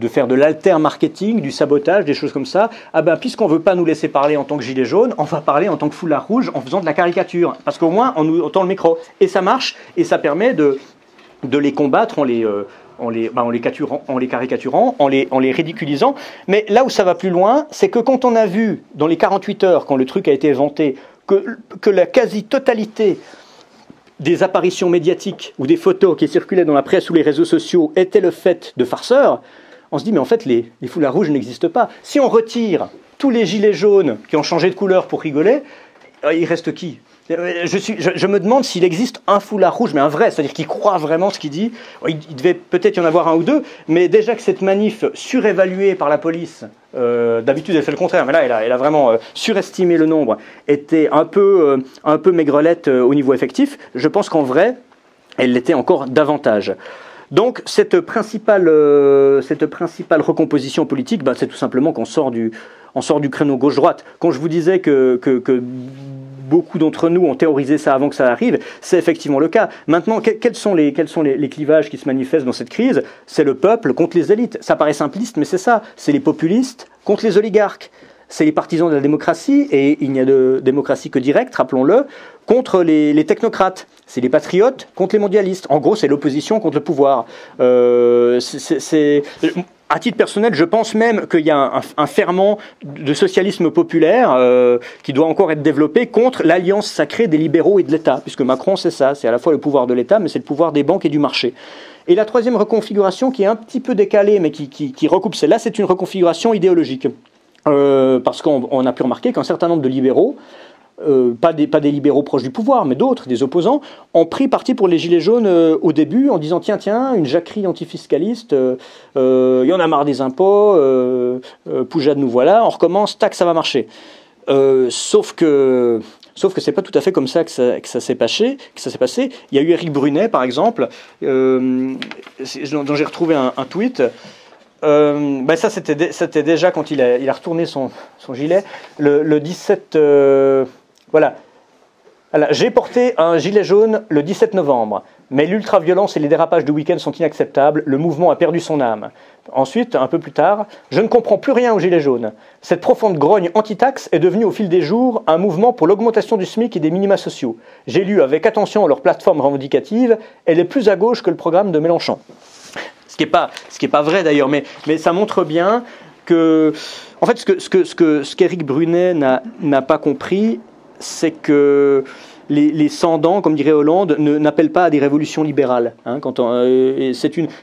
faire de l'alter-marketing, du sabotage, des choses comme ça. Ah ben, puisqu'on ne veut pas nous laisser parler en tant que gilet jaune, on va parler en tant que foulard rouge en faisant de la caricature. Parce qu'au moins, on tend le micro. Et ça marche, et ça permet de les combattre en les caricaturant, en les ridiculisant. Mais là où ça va plus loin, c'est que quand on a vu, dans les 48 heures, quand le truc a été inventé, que la quasi-totalité des apparitions médiatiques ou des photos qui circulaient dans la presse ou les réseaux sociaux étaient le fait de farceurs, on se dit mais en fait les foulards rouges n'existent pas. Si on retire tous les gilets jaunes qui ont changé de couleur pour rigoler, il reste qui ? Je me demande s'il existe un foulard rouge, mais un vrai, c'est-à-dire qui croit vraiment ce qu'il dit. Il devait peut-être y en avoir un ou deux, mais déjà que cette manif surévaluée par la police, d'habitude elle fait le contraire, mais là elle a vraiment surestimé le nombre, était un peu maigrelette au niveau effectif. Je pense qu'en vrai, elle l'était encore davantage. Donc cette principale recomposition politique, c'est tout simplement qu'on sort du créneau gauche-droite. Quand je vous disais que beaucoup d'entre nous ont théorisé ça avant que ça arrive, c'est effectivement le cas. Maintenant, quels sont les clivages qui se manifestent dans cette crise ? C'est le peuple contre les élites. Ça paraît simpliste, mais c'est ça. C'est les populistes contre les oligarques. C'est les partisans de la démocratie, et il n'y a de démocratie que directe, rappelons-le, contre les technocrates. C'est les patriotes contre les mondialistes. En gros, c'est l'opposition contre le pouvoir. À titre personnel, je pense même qu'il y a un ferment de socialisme populaire qui doit encore être développé contre l'alliance sacrée des libéraux et de l'État, puisque Macron, c'est ça, c'est à la fois le pouvoir de l'État, mais c'est le pouvoir des banques et du marché. Et la troisième reconfiguration, qui est un petit peu décalée, mais qui recoupe celle-là, c'est une reconfiguration idéologique. Parce qu'on a pu remarquer qu'un certain nombre de libéraux, pas des libéraux proches du pouvoir, mais d'autres, des opposants, ont pris parti pour les gilets jaunes au début en disant tiens, une jacquerie antifiscaliste, il y en a marre des impôts, Poujade nous voilà, on recommence, tac, ça va marcher. Sauf que c'est pas tout à fait comme ça que ça s'est passé. Il y a eu Éric Brunet, par exemple, dont j'ai retrouvé un tweet. Ça c'était déjà quand il a retourné son gilet le 17 voilà, j'ai porté un gilet jaune le 17 novembre, mais l'ultra-violence et les dérapages du week-end sont inacceptables, le mouvement a perdu son âme. Ensuite, un peu plus tard, je ne comprends plus rien aux gilets jaunes. Cette profonde grogne anti-taxe est devenue au fil des jours un mouvement pour l'augmentation du SMIC et des minima sociaux. J'ai lu avec attention leur plateforme revendicative, elle est plus à gauche que le programme de Mélenchon. Ce qui est pas vrai d'ailleurs, mais ça montre bien que, en fait, ce qu'Éric Brunet n'a pas compris, c'est que les sans-dents, comme dirait Hollande, n'appellent pas à des révolutions libérales. Hein,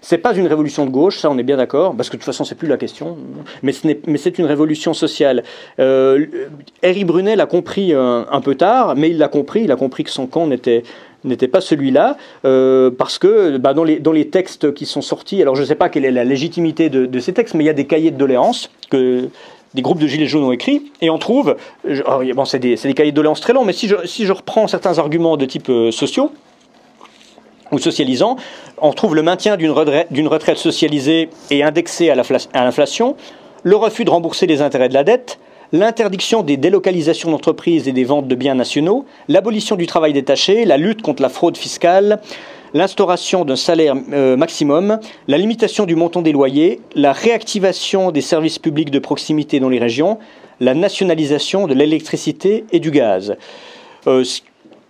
c'est pas une révolution de gauche, ça on est bien d'accord, parce que de toute façon c'est plus la question. Mais c'est une révolution sociale. Éric Brunet l'a compris un peu tard, mais il a compris que son camp n'était pas celui-là, parce que dans les textes qui sont sortis, alors je ne sais pas quelle est la légitimité de ces textes, mais il y a des cahiers de doléances que des groupes de gilets jaunes ont écrits, et on trouve, c'est des cahiers de doléances très longs, mais si je reprends certains arguments de type sociaux ou socialisants, on trouve le maintien d'une retraite socialisée et indexée à l'inflation, le refus de rembourser les intérêts de la dette, l'interdiction des délocalisations d'entreprises et des ventes de biens nationaux, l'abolition du travail détaché, la lutte contre la fraude fiscale, l'instauration d'un salaire maximum, la limitation du montant des loyers, la réactivation des services publics de proximité dans les régions, la nationalisation de l'électricité et du gaz. C'est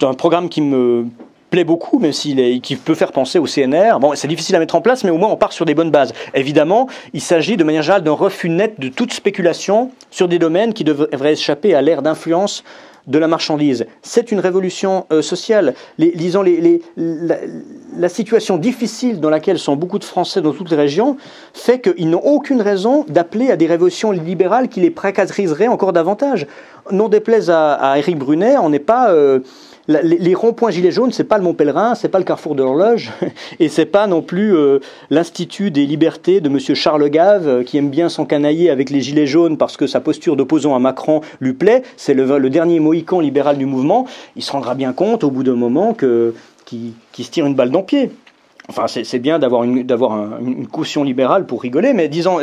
un programme qui me plaît beaucoup, même qui peut faire penser au CNR. Bon, c'est difficile à mettre en place, mais au moins on part sur des bonnes bases. Évidemment, il s'agit de manière générale d'un refus net de toute spéculation sur des domaines qui devraient échapper à l'ère d'influence de la marchandise. C'est une révolution sociale. La situation difficile dans laquelle sont beaucoup de Français dans toutes les régions fait qu'ils n'ont aucune raison d'appeler à des révolutions libérales qui les précariseraient encore davantage. Non déplaise à Éric Brunet, on n'est pas... les ronds-points gilets jaunes, c'est pas le Mont Pèlerin, c'est pas le Carrefour de l'Horloge, et c'est pas non plus l'Institut des libertés de monsieur Charles Gave, qui aime bien s'encanailler avec les gilets jaunes parce que sa posture d'opposant à Macron lui plaît. C'est le dernier mohican libéral du mouvement. Il se rendra bien compte au bout d'un moment qu'il se tire une balle dans le pied. Enfin, c'est bien d'avoir une caution libérale pour rigoler, mais disons,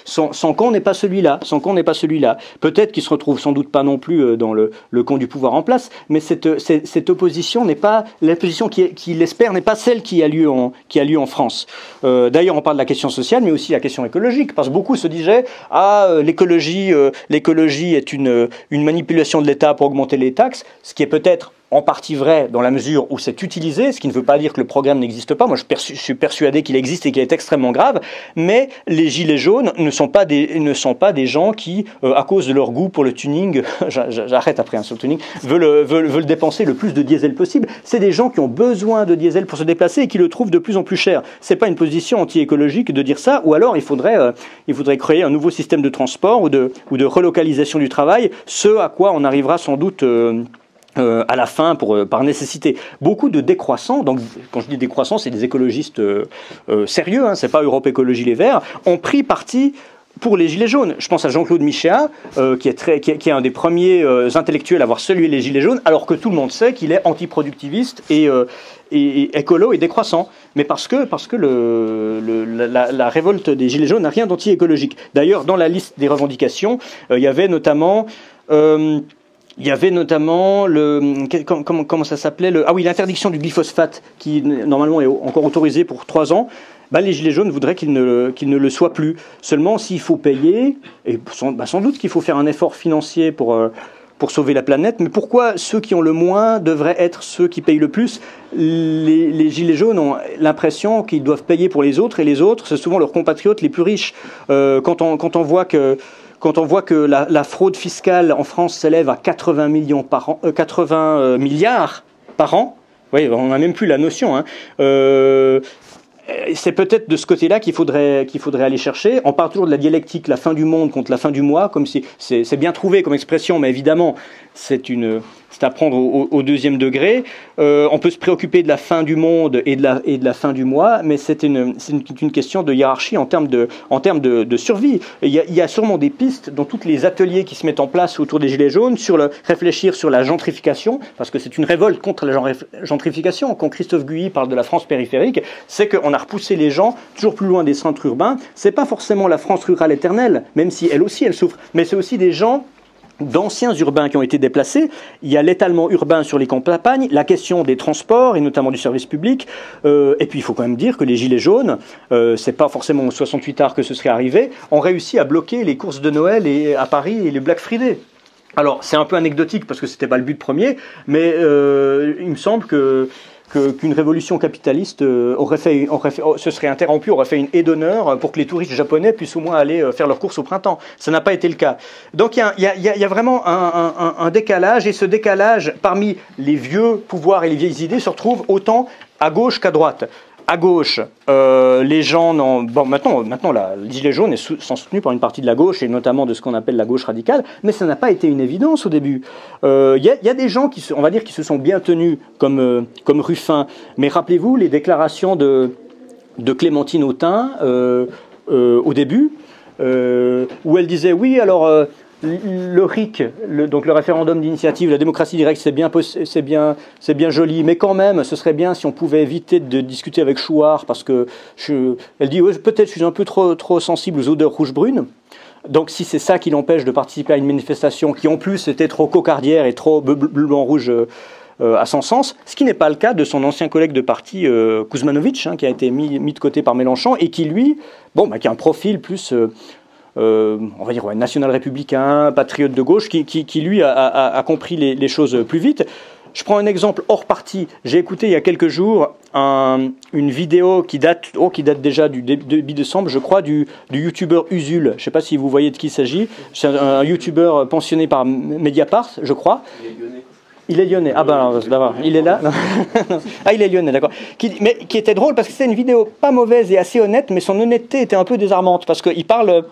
son camp n'est pas celui-là. Son camp n'est pas celui-là. Peut-être qu'il se retrouve sans doute pas non plus dans le camp du pouvoir en place, mais cette opposition n'est pas l'opposition qu'il espère n'est pas celle qui a lieu en France. D'ailleurs, on parle de la question sociale, mais aussi la question écologique, parce que beaucoup se disaient l'écologie est une manipulation de l'État pour augmenter les taxes, ce qui est peut-être en partie vrai dans la mesure où c'est utilisé, ce qui ne veut pas dire que le programme n'existe pas. Moi, je suis persuadé qu'il existe et qu'il est extrêmement grave. Mais les gilets jaunes ne sont pas des gens qui, à cause de leur goût pour le tuning, j'arrête après sur le tuning, veulent dépenser le plus de diesel possible. C'est des gens qui ont besoin de diesel pour se déplacer et qui le trouvent de plus en plus cher. C'est pas une position anti-écologique de dire ça, ou alors il faudrait créer un nouveau système de transport ou de relocalisation du travail, ce à quoi on arrivera sans doute à la fin par nécessité. Beaucoup de décroissants, donc quand je dis décroissants, c'est des écologistes sérieux, hein, c'est pas Europe Écologie Les Verts, ont pris parti pour les Gilets jaunes. Je pense à Jean-Claude Michéa, qui est un des premiers intellectuels à avoir salué les Gilets jaunes, alors que tout le monde sait qu'il est antiproductiviste et écolo et décroissant. Mais parce que la révolte des Gilets jaunes n'a rien d'anti-écologique. D'ailleurs, dans la liste des revendications, il y avait notamment comment ça s'appelait l'interdiction du glyphosate, qui normalement est encore autorisé pour 3 ans. Les Gilets jaunes voudraient qu'il ne le soit plus. Seulement, s'il faut payer, et sans doute qu'il faut faire un effort financier pour sauver la planète, mais pourquoi ceux qui ont le moins devraient être ceux qui payent le plus? Les Gilets jaunes ont l'impression qu'ils doivent payer pour les autres, et les autres, c'est souvent leurs compatriotes les plus riches. Quand on voit que la fraude fiscale en France s'élève à 80 milliards par an, oui, on n'a même plus la notion, hein. C'est peut-être de ce côté-là qu'il faudrait aller chercher. On parle toujours de la dialectique, la fin du monde contre la fin du mois, comme si c'est bien trouvé comme expression, mais évidemment c'est à prendre au deuxième degré. On peut se préoccuper de la fin du monde et de la fin du mois, mais c'est une question de hiérarchie en termes de survie. Il y a sûrement des pistes dans tous les ateliers qui se mettent en place autour des Gilets jaunes réfléchir sur la gentrification, parce que c'est une révolte contre la gentrification. Quand Christophe Guilly parle de la France périphérique, c'est qu'on a repoussé les gens toujours plus loin des centres urbains. C'est pas forcément la France rurale éternelle, même si elle aussi elle souffre, mais c'est aussi des gens d'anciens urbains qui ont été déplacés. Il y a l'étalement urbain sur les campagnes, la question des transports et notamment du service public. Et puis il faut quand même dire que les Gilets jaunes, c'est pas forcément au 68 art que ce serait arrivé, ont réussi à bloquer les courses de Noël à Paris et les Black Friday. Alors c'est un peu anecdotique parce que c'était pas le but premier, mais il me semble qu'une révolution capitaliste se serait interrompue, aurait fait une haie d'honneur pour que les touristes japonais puissent au moins aller faire leurs courses au printemps. Ça n'a pas été le cas. Donc il y a vraiment un décalage, et ce décalage parmi les vieux pouvoirs et les vieilles idées se retrouve autant à gauche qu'à droite. À gauche, les gens maintenant les Gilets jaunes sont soutenus par une partie de la gauche, et notamment de ce qu'on appelle la gauche radicale, mais ça n'a pas été une évidence au début. Il y a des gens qui se sont bien tenus, comme Ruffin, mais rappelez-vous les déclarations de Clémentine Autain au début, où elle disait oui, alors le RIC, donc le référendum d'initiative, la démocratie directe, c'est bien joli, mais quand même, ce serait bien si on pouvait éviter de discuter avec Chouard, parce que elle dit peut-être je suis un peu trop sensible aux odeurs rouges-brunes. Donc si c'est ça qui l'empêche de participer à une manifestation qui en plus était trop cocardière et trop bleu-blanc-rouge à son sens, ce qui n'est pas le cas de son ancien collègue de parti Kuzmanovic, qui a été mis de côté par Mélenchon, et qui lui, qui a un profil plus on va dire national-républicain, patriote de gauche, qui lui a compris les choses plus vite. Je prends un exemple hors parti. J'ai écouté il y a quelques jours une vidéo qui date déjà du début décembre, je crois, du youtubeur Usul. Je ne sais pas si vous voyez de qui il s'agit. C'est un youtubeur pensionné par Mediapart, je crois. Il est lyonnais. Ah d'abord, il est là. Ah, il est lyonnais, d'accord. Mais qui était drôle parce que c'était une vidéo pas mauvaise et assez honnête, mais son honnêteté était un peu désarmante parce qu'il parle.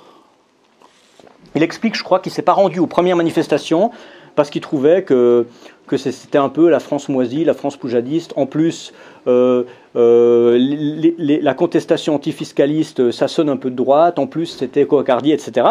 Il explique, je crois, qu'il ne s'est pas rendu aux premières manifestations parce qu'il trouvait que c'était un peu la France moisie, la France poujadiste. En plus, la contestation antifiscaliste, ça sonne un peu de droite. En plus, c'était cocardier, etc.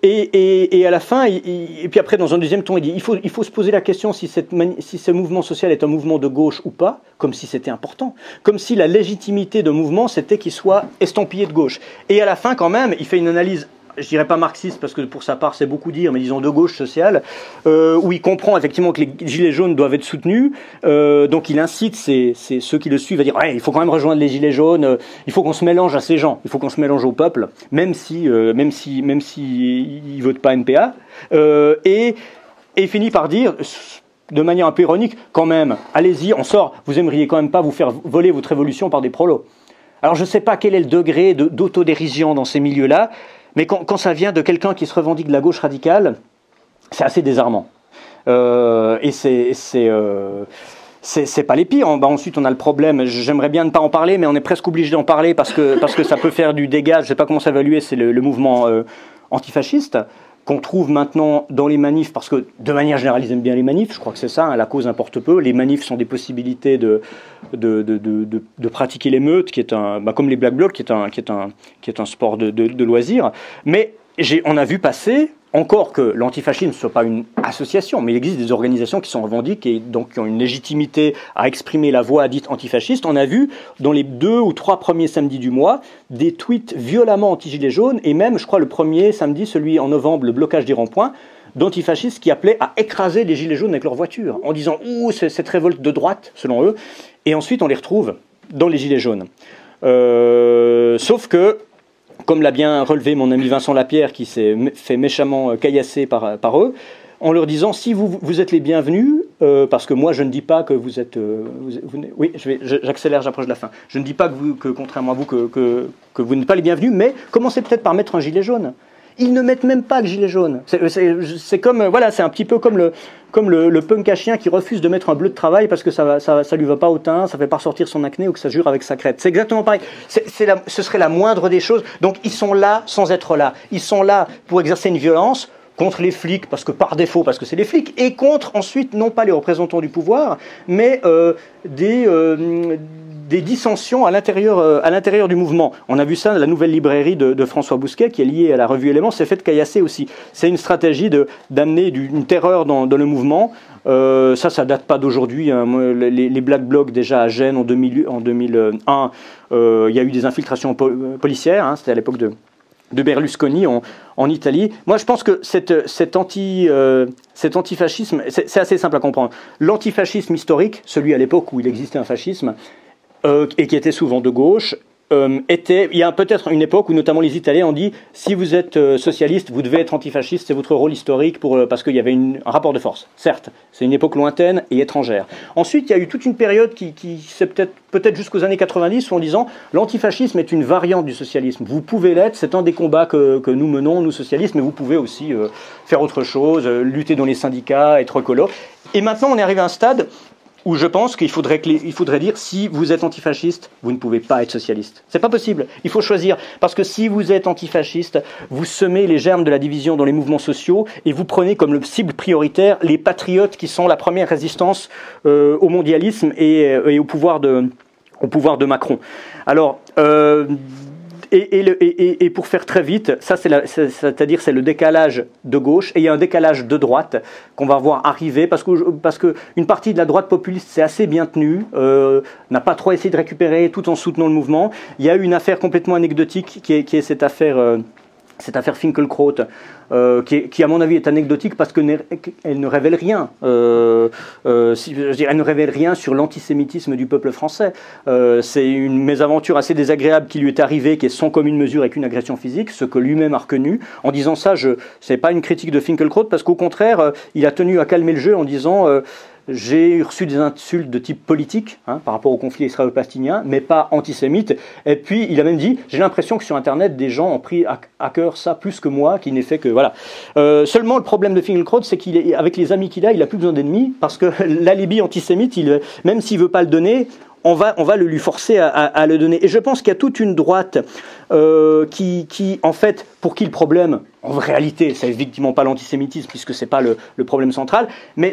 Et à la fin, et puis après, dans un deuxième ton, il dit il faut se poser la question si ce mouvement social est un mouvement de gauche ou pas, comme si c'était important, comme si la légitimité d'un mouvement, c'était qu'il soit estampillé de gauche. Et à la fin, quand même, il fait une analyse, je dirais pas marxiste, parce que pour sa part, c'est beaucoup dire, mais disons de gauche sociale, où il comprend effectivement que les gilets jaunes doivent être soutenus. Donc il incite ceux qui le suivent à dire ouais, il faut quand même rejoindre les gilets jaunes, il faut qu'on se mélange à ces gens, il faut qu'on se mélange au peuple, même si ils votent pas NPA. Et il finit par dire, de manière un peu ironique, quand même, allez-y, on sort, vous aimeriez quand même pas vous faire voler votre révolution par des prolos. Alors je ne sais pas quel est le degré d'autodérision dans ces milieux-là, mais quand ça vient de quelqu'un qui se revendique de la gauche radicale, c'est assez désarmant. Et c'est pas les pires. Ensuite, on a le problème, j'aimerais bien ne pas en parler, mais on est presque obligé d'en parler parce que ça peut faire du dégât. Je ne sais pas comment s'évaluer, c'est le mouvement antifasciste qu'on trouve maintenant dans les manifs, parce que de manière générale, ils aiment bien les manifs, je crois que c'est ça, hein, la cause importe peu. Les manifs sont des possibilités de pratiquer l'émeute, qui est comme les Black Blocs, qui est un sport de loisir. Mais on a vu passer, encore que l'antifascisme ne soit pas une association, mais il existe des organisations qui sont revendiquées et donc qui ont une légitimité à exprimer la voix dite antifasciste. On a vu dans les 2 ou 3 premiers samedis du mois des tweets violemment anti-gilets jaunes, et même, je crois, le premier samedi, celui en novembre, le blocage des ronds-points, d'antifascistes qui appelaient à écraser les gilets jaunes avec leur voiture, en disant « Ouh, c'est cette révolte de droite », selon eux. Et ensuite, on les retrouve dans les gilets jaunes. Sauf que, comme l'a bien relevé mon ami Vincent Lapierre, qui s'est fait méchamment caillasser par eux, en leur disant si vous êtes les bienvenus, parce que moi je ne dis pas que vous êtes... oui, j'accélère, j'approche de la fin. Je ne dis pas que contrairement à vous, que vous n'êtes pas les bienvenus, mais commencez peut-être par mettre un gilet jaune. Ils ne mettent même pas le gilet jaune. C'est comme, voilà, c'est un petit peu comme le punk à chien qui refuse de mettre un bleu de travail parce que ça lui va pas au teint, ça fait pas ressortir son acné ou que ça jure avec sa crête. C'est exactement pareil. Ce serait la moindre des choses. Donc ils sont là sans être là. Ils sont là pour exercer une violence contre les flics, parce que par défaut, parce que c'est les flics, et contre ensuite, non pas les représentants du pouvoir, mais des dissensions à l'intérieur du mouvement. On a vu ça, la nouvelle librairie de François Bousquet, qui est liée à la revue Éléments, s'est fait caillasser aussi. C'est une stratégie d'amener une terreur dans le mouvement. Ça date pas d'aujourd'hui. Hein. Les Black Blocs, déjà à Gênes en 2001, il y a eu des infiltrations policières. Hein, c'était à l'époque de Berlusconi en Italie. Moi, je pense que cet antifascisme, c'est assez simple à comprendre. L'antifascisme historique, celui à l'époque où il existait un fascisme, et qui était souvent de gauche, il y a peut-être une époque où notamment les Italiens ont dit si vous êtes socialiste, vous devez être antifasciste, c'est votre rôle historique parce qu'il y avait un rapport de force. Certes, c'est une époque lointaine et étrangère. Ensuite, il y a eu toute une période qui c'est peut-être jusqu'aux années 90 en disant l'antifascisme est une variante du socialisme. Vous pouvez l'être, c'est un des combats que nous menons, nous socialistes, mais vous pouvez aussi faire autre chose, lutter dans les syndicats, être écolo. Et maintenant, on est arrivé à un stade où je pense qu'il faudrait dire si vous êtes antifasciste, vous ne pouvez pas être socialiste. C'est pas possible. Il faut choisir. Parce que si vous êtes antifasciste, vous semez les germes de la division dans les mouvements sociaux et vous prenez comme cible prioritaire les patriotes qui sont la première résistance au mondialisme et au pouvoir de Macron. Alors, et pour faire très vite, ça c'est-à-dire c'est le décalage de gauche, et il y a un décalage de droite qu'on va voir arriver, parce que une partie de la droite populiste s'est assez bien tenue, n'a pas trop essayé de récupérer tout en soutenant le mouvement. Il y a eu une affaire complètement anecdotique qui est cette affaire Finkielkraut, qui à mon avis est anecdotique parce qu'elle ne révèle rien. Elle ne révèle rien sur l'antisémitisme du peuple français. C'est une mésaventure assez désagréable qui lui est arrivée, qui est sans commune mesure avec une agression physique, ce que lui-même a reconnu. En disant ça, c'est pas une critique de Finkielkraut, parce qu'au contraire, il a tenu à calmer le jeu en disant j'ai reçu des insultes de type politique par rapport au conflit israélo-palestinien, mais pas antisémite. Et puis il a même dit j'ai l'impression que sur Internet des gens ont pris à cœur ça plus que moi, qui n'est fait que voilà. Seulement le problème de Finkielkraut, c'est qu'avec les amis qu'il a, il a plus besoin d'ennemis, parce que l'alibi antisémite, même s'il veut pas le donner, on va le lui forcer à le donner. Et je pense qu'il y a toute une droite qui, en fait, pour qui le problème, en réalité, c'est effectivement pas l'antisémitisme, puisque c'est pas le problème central, mais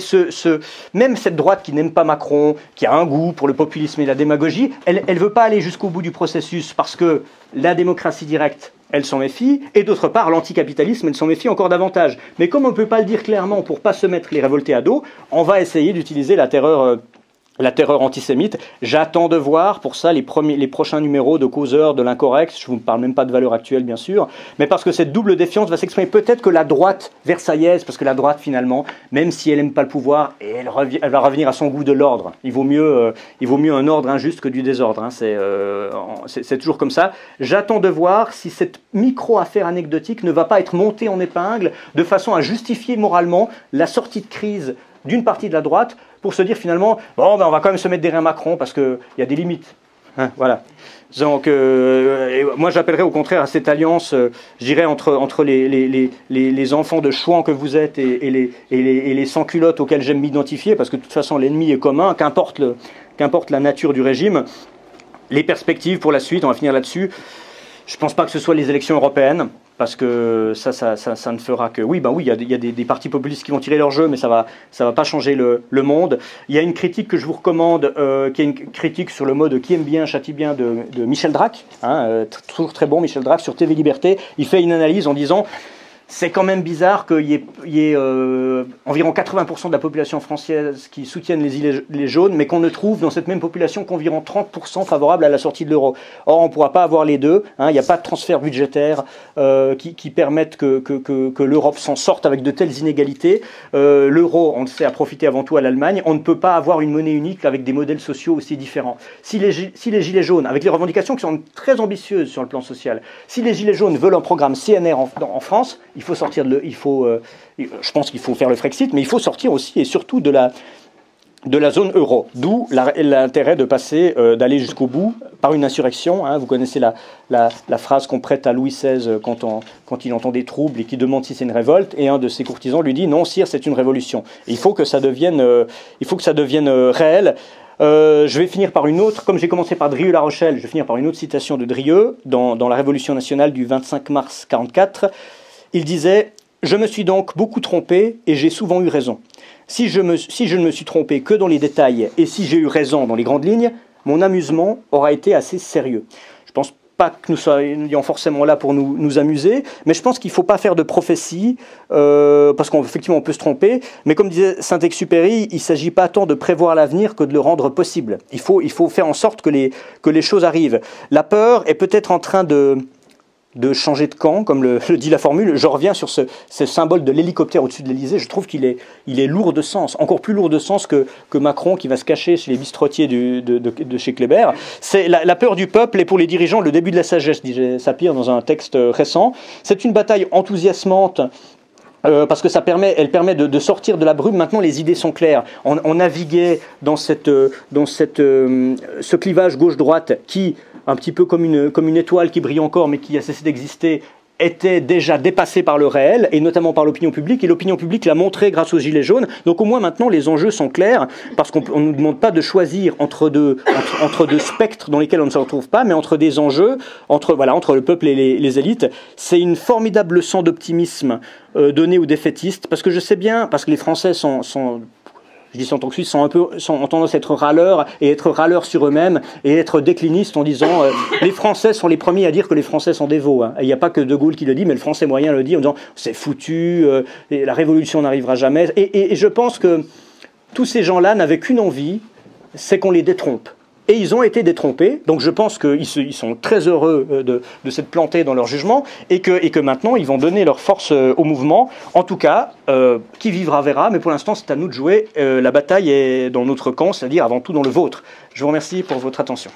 même cette droite qui n'aime pas Macron, qui a un goût pour le populisme et la démagogie, elle veut pas aller jusqu'au bout du processus, parce que la démocratie directe, elle s'en méfie, et d'autre part, l'anticapitalisme, elle s'en méfie encore davantage. Mais comme on ne peut pas le dire clairement pour pas se mettre les révoltés à dos, on va essayer d'utiliser la terreur antisémite. J'attends de voir pour ça les prochains numéros de Causeur, de l'Incorrect. Je ne vous parle même pas de valeur actuelle, bien sûr, mais parce que cette double défiance va s'exprimer. Peut-être que la droite versaillaise, parce que la droite, finalement, même si elle n'aime pas le pouvoir, elle va revenir à son goût de l'ordre. Il vaut mieux un ordre injuste que du désordre. Hein. C'est toujours comme ça. J'attends de voir si cette micro-affaire anecdotique ne va pas être montée en épingle de façon à justifier moralement la sortie de crise d'une partie de la droite, pour se dire finalement, bon, ben on va quand même se mettre derrière Macron parce qu'il y a des limites. Hein, voilà. Donc, moi j'appellerais au contraire à cette alliance, je dirais, entre les enfants de Chouan que vous êtes et les sans-culottes auxquels j'aime m'identifier, parce que de toute façon l'ennemi est commun, qu'importe la nature du régime. Les perspectives pour la suite, on va finir là-dessus. Je ne pense pas que ce soit les élections européennes, parce que ça ne fera que... Oui, il y a des partis populistes qui vont tirer leur jeu, mais ça va pas changer le monde. Il y a une critique que je vous recommande, qui est une critique sur le mode qui aime bien, châtie bien de Michel Drac, hein, toujours très bon Michel Drac, sur TV Liberté. Il fait une analyse en disant... C'est quand même bizarre qu'il y ait environ 80% de la population française qui soutiennent les gilets jaunes, mais qu'on ne trouve dans cette même population qu'environ 30% favorables à la sortie de l'euro. Or, on ne pourra pas avoir les deux. Hein, il n'y a pas de transfert budgétaire qui permette que l'Europe s'en sorte avec de telles inégalités. L'euro, on le sait, a profité avant tout à l'Allemagne. On ne peut pas avoir une monnaie unique avec des modèles sociaux aussi différents. Si les gilets jaunes, avec les revendications qui sont très ambitieuses sur le plan social, si les gilets jaunes veulent un programme CNR en France, il faut sortir je pense qu'il faut faire le Frexit, mais il faut sortir aussi et surtout de la zone euro. D'où l'intérêt de passer, d'aller jusqu'au bout par une insurrection. Hein. Vous connaissez la phrase qu'on prête à Louis XVI quand il entend des troubles et qui demande si c'est une révolte. Et un de ses courtisans lui dit non, sire, c'est une révolution. Et il faut que ça devienne réel. Je vais finir par une autre, comme j'ai commencé par Drieux-La Rochelle, je vais finir par une autre citation de Drieux dans la Révolution nationale du 25 mars 1944. Il disait « Je me suis donc beaucoup trompé et j'ai souvent eu raison. Si je ne me suis trompé que dans les détails et si j'ai eu raison dans les grandes lignes, mon amusement aura été assez sérieux. » Je ne pense pas que nous soyons forcément là pour nous amuser, mais je pense qu'il ne faut pas faire de prophétie, parce qu'effectivement on peut se tromper, mais comme disait Saint-Exupéry, il ne s'agit pas tant de prévoir l'avenir que de le rendre possible. Il faut faire en sorte que les choses arrivent. La peur est peut-être en train de changer de camp, comme le dit la formule. Je reviens sur ce symbole de l'hélicoptère au-dessus de l'Élysée. Je trouve qu'il est lourd de sens, encore plus lourd de sens que Macron qui va se cacher chez les bistrotiers de chez Kléber. C'est la peur du peuple et pour les dirigeants le début de la sagesse, disait Sapir dans un texte récent. C'est une bataille enthousiasmante. Parce que elle permet de sortir de la brume. Maintenant, les idées sont claires. On naviguait dans ce clivage gauche-droite qui, un petit peu comme une étoile qui brille encore, mais qui a cessé d'exister, était déjà dépassé par le réel, et notamment par l'opinion publique, et l'opinion publique l'a montré grâce aux Gilets jaunes. Donc au moins maintenant, les enjeux sont clairs, parce qu'on ne nous demande pas de choisir entre deux spectres dans lesquels on ne se retrouve pas, mais entre des enjeux, entre le peuple et les élites. C'est une formidable leçon d'optimisme donnée aux défaitistes, parce que je sais bien, parce que les Français je dis en tant que Suisse, ont tendance à être râleurs et être râleurs sur eux-mêmes et être déclinistes en disant les Français sont les premiers à dire que les Français sont des veaux. Hein. Il n'y a pas que De Gaulle qui le dit, mais le Français moyen le dit en disant c'est foutu, la révolution n'arrivera jamais. Et je pense que tous ces gens-là n'avaient qu'une envie, c'est qu'on les détrompe. Et ils ont été détrompés, donc je pense qu'ils sont très heureux de s'être plantés dans leur jugement, et que maintenant ils vont donner leur force au mouvement. En tout cas, qui vivra verra, mais pour l'instant c'est à nous de jouer. La bataille est dans notre camp, c'est-à-dire avant tout dans le vôtre. Je vous remercie pour votre attention.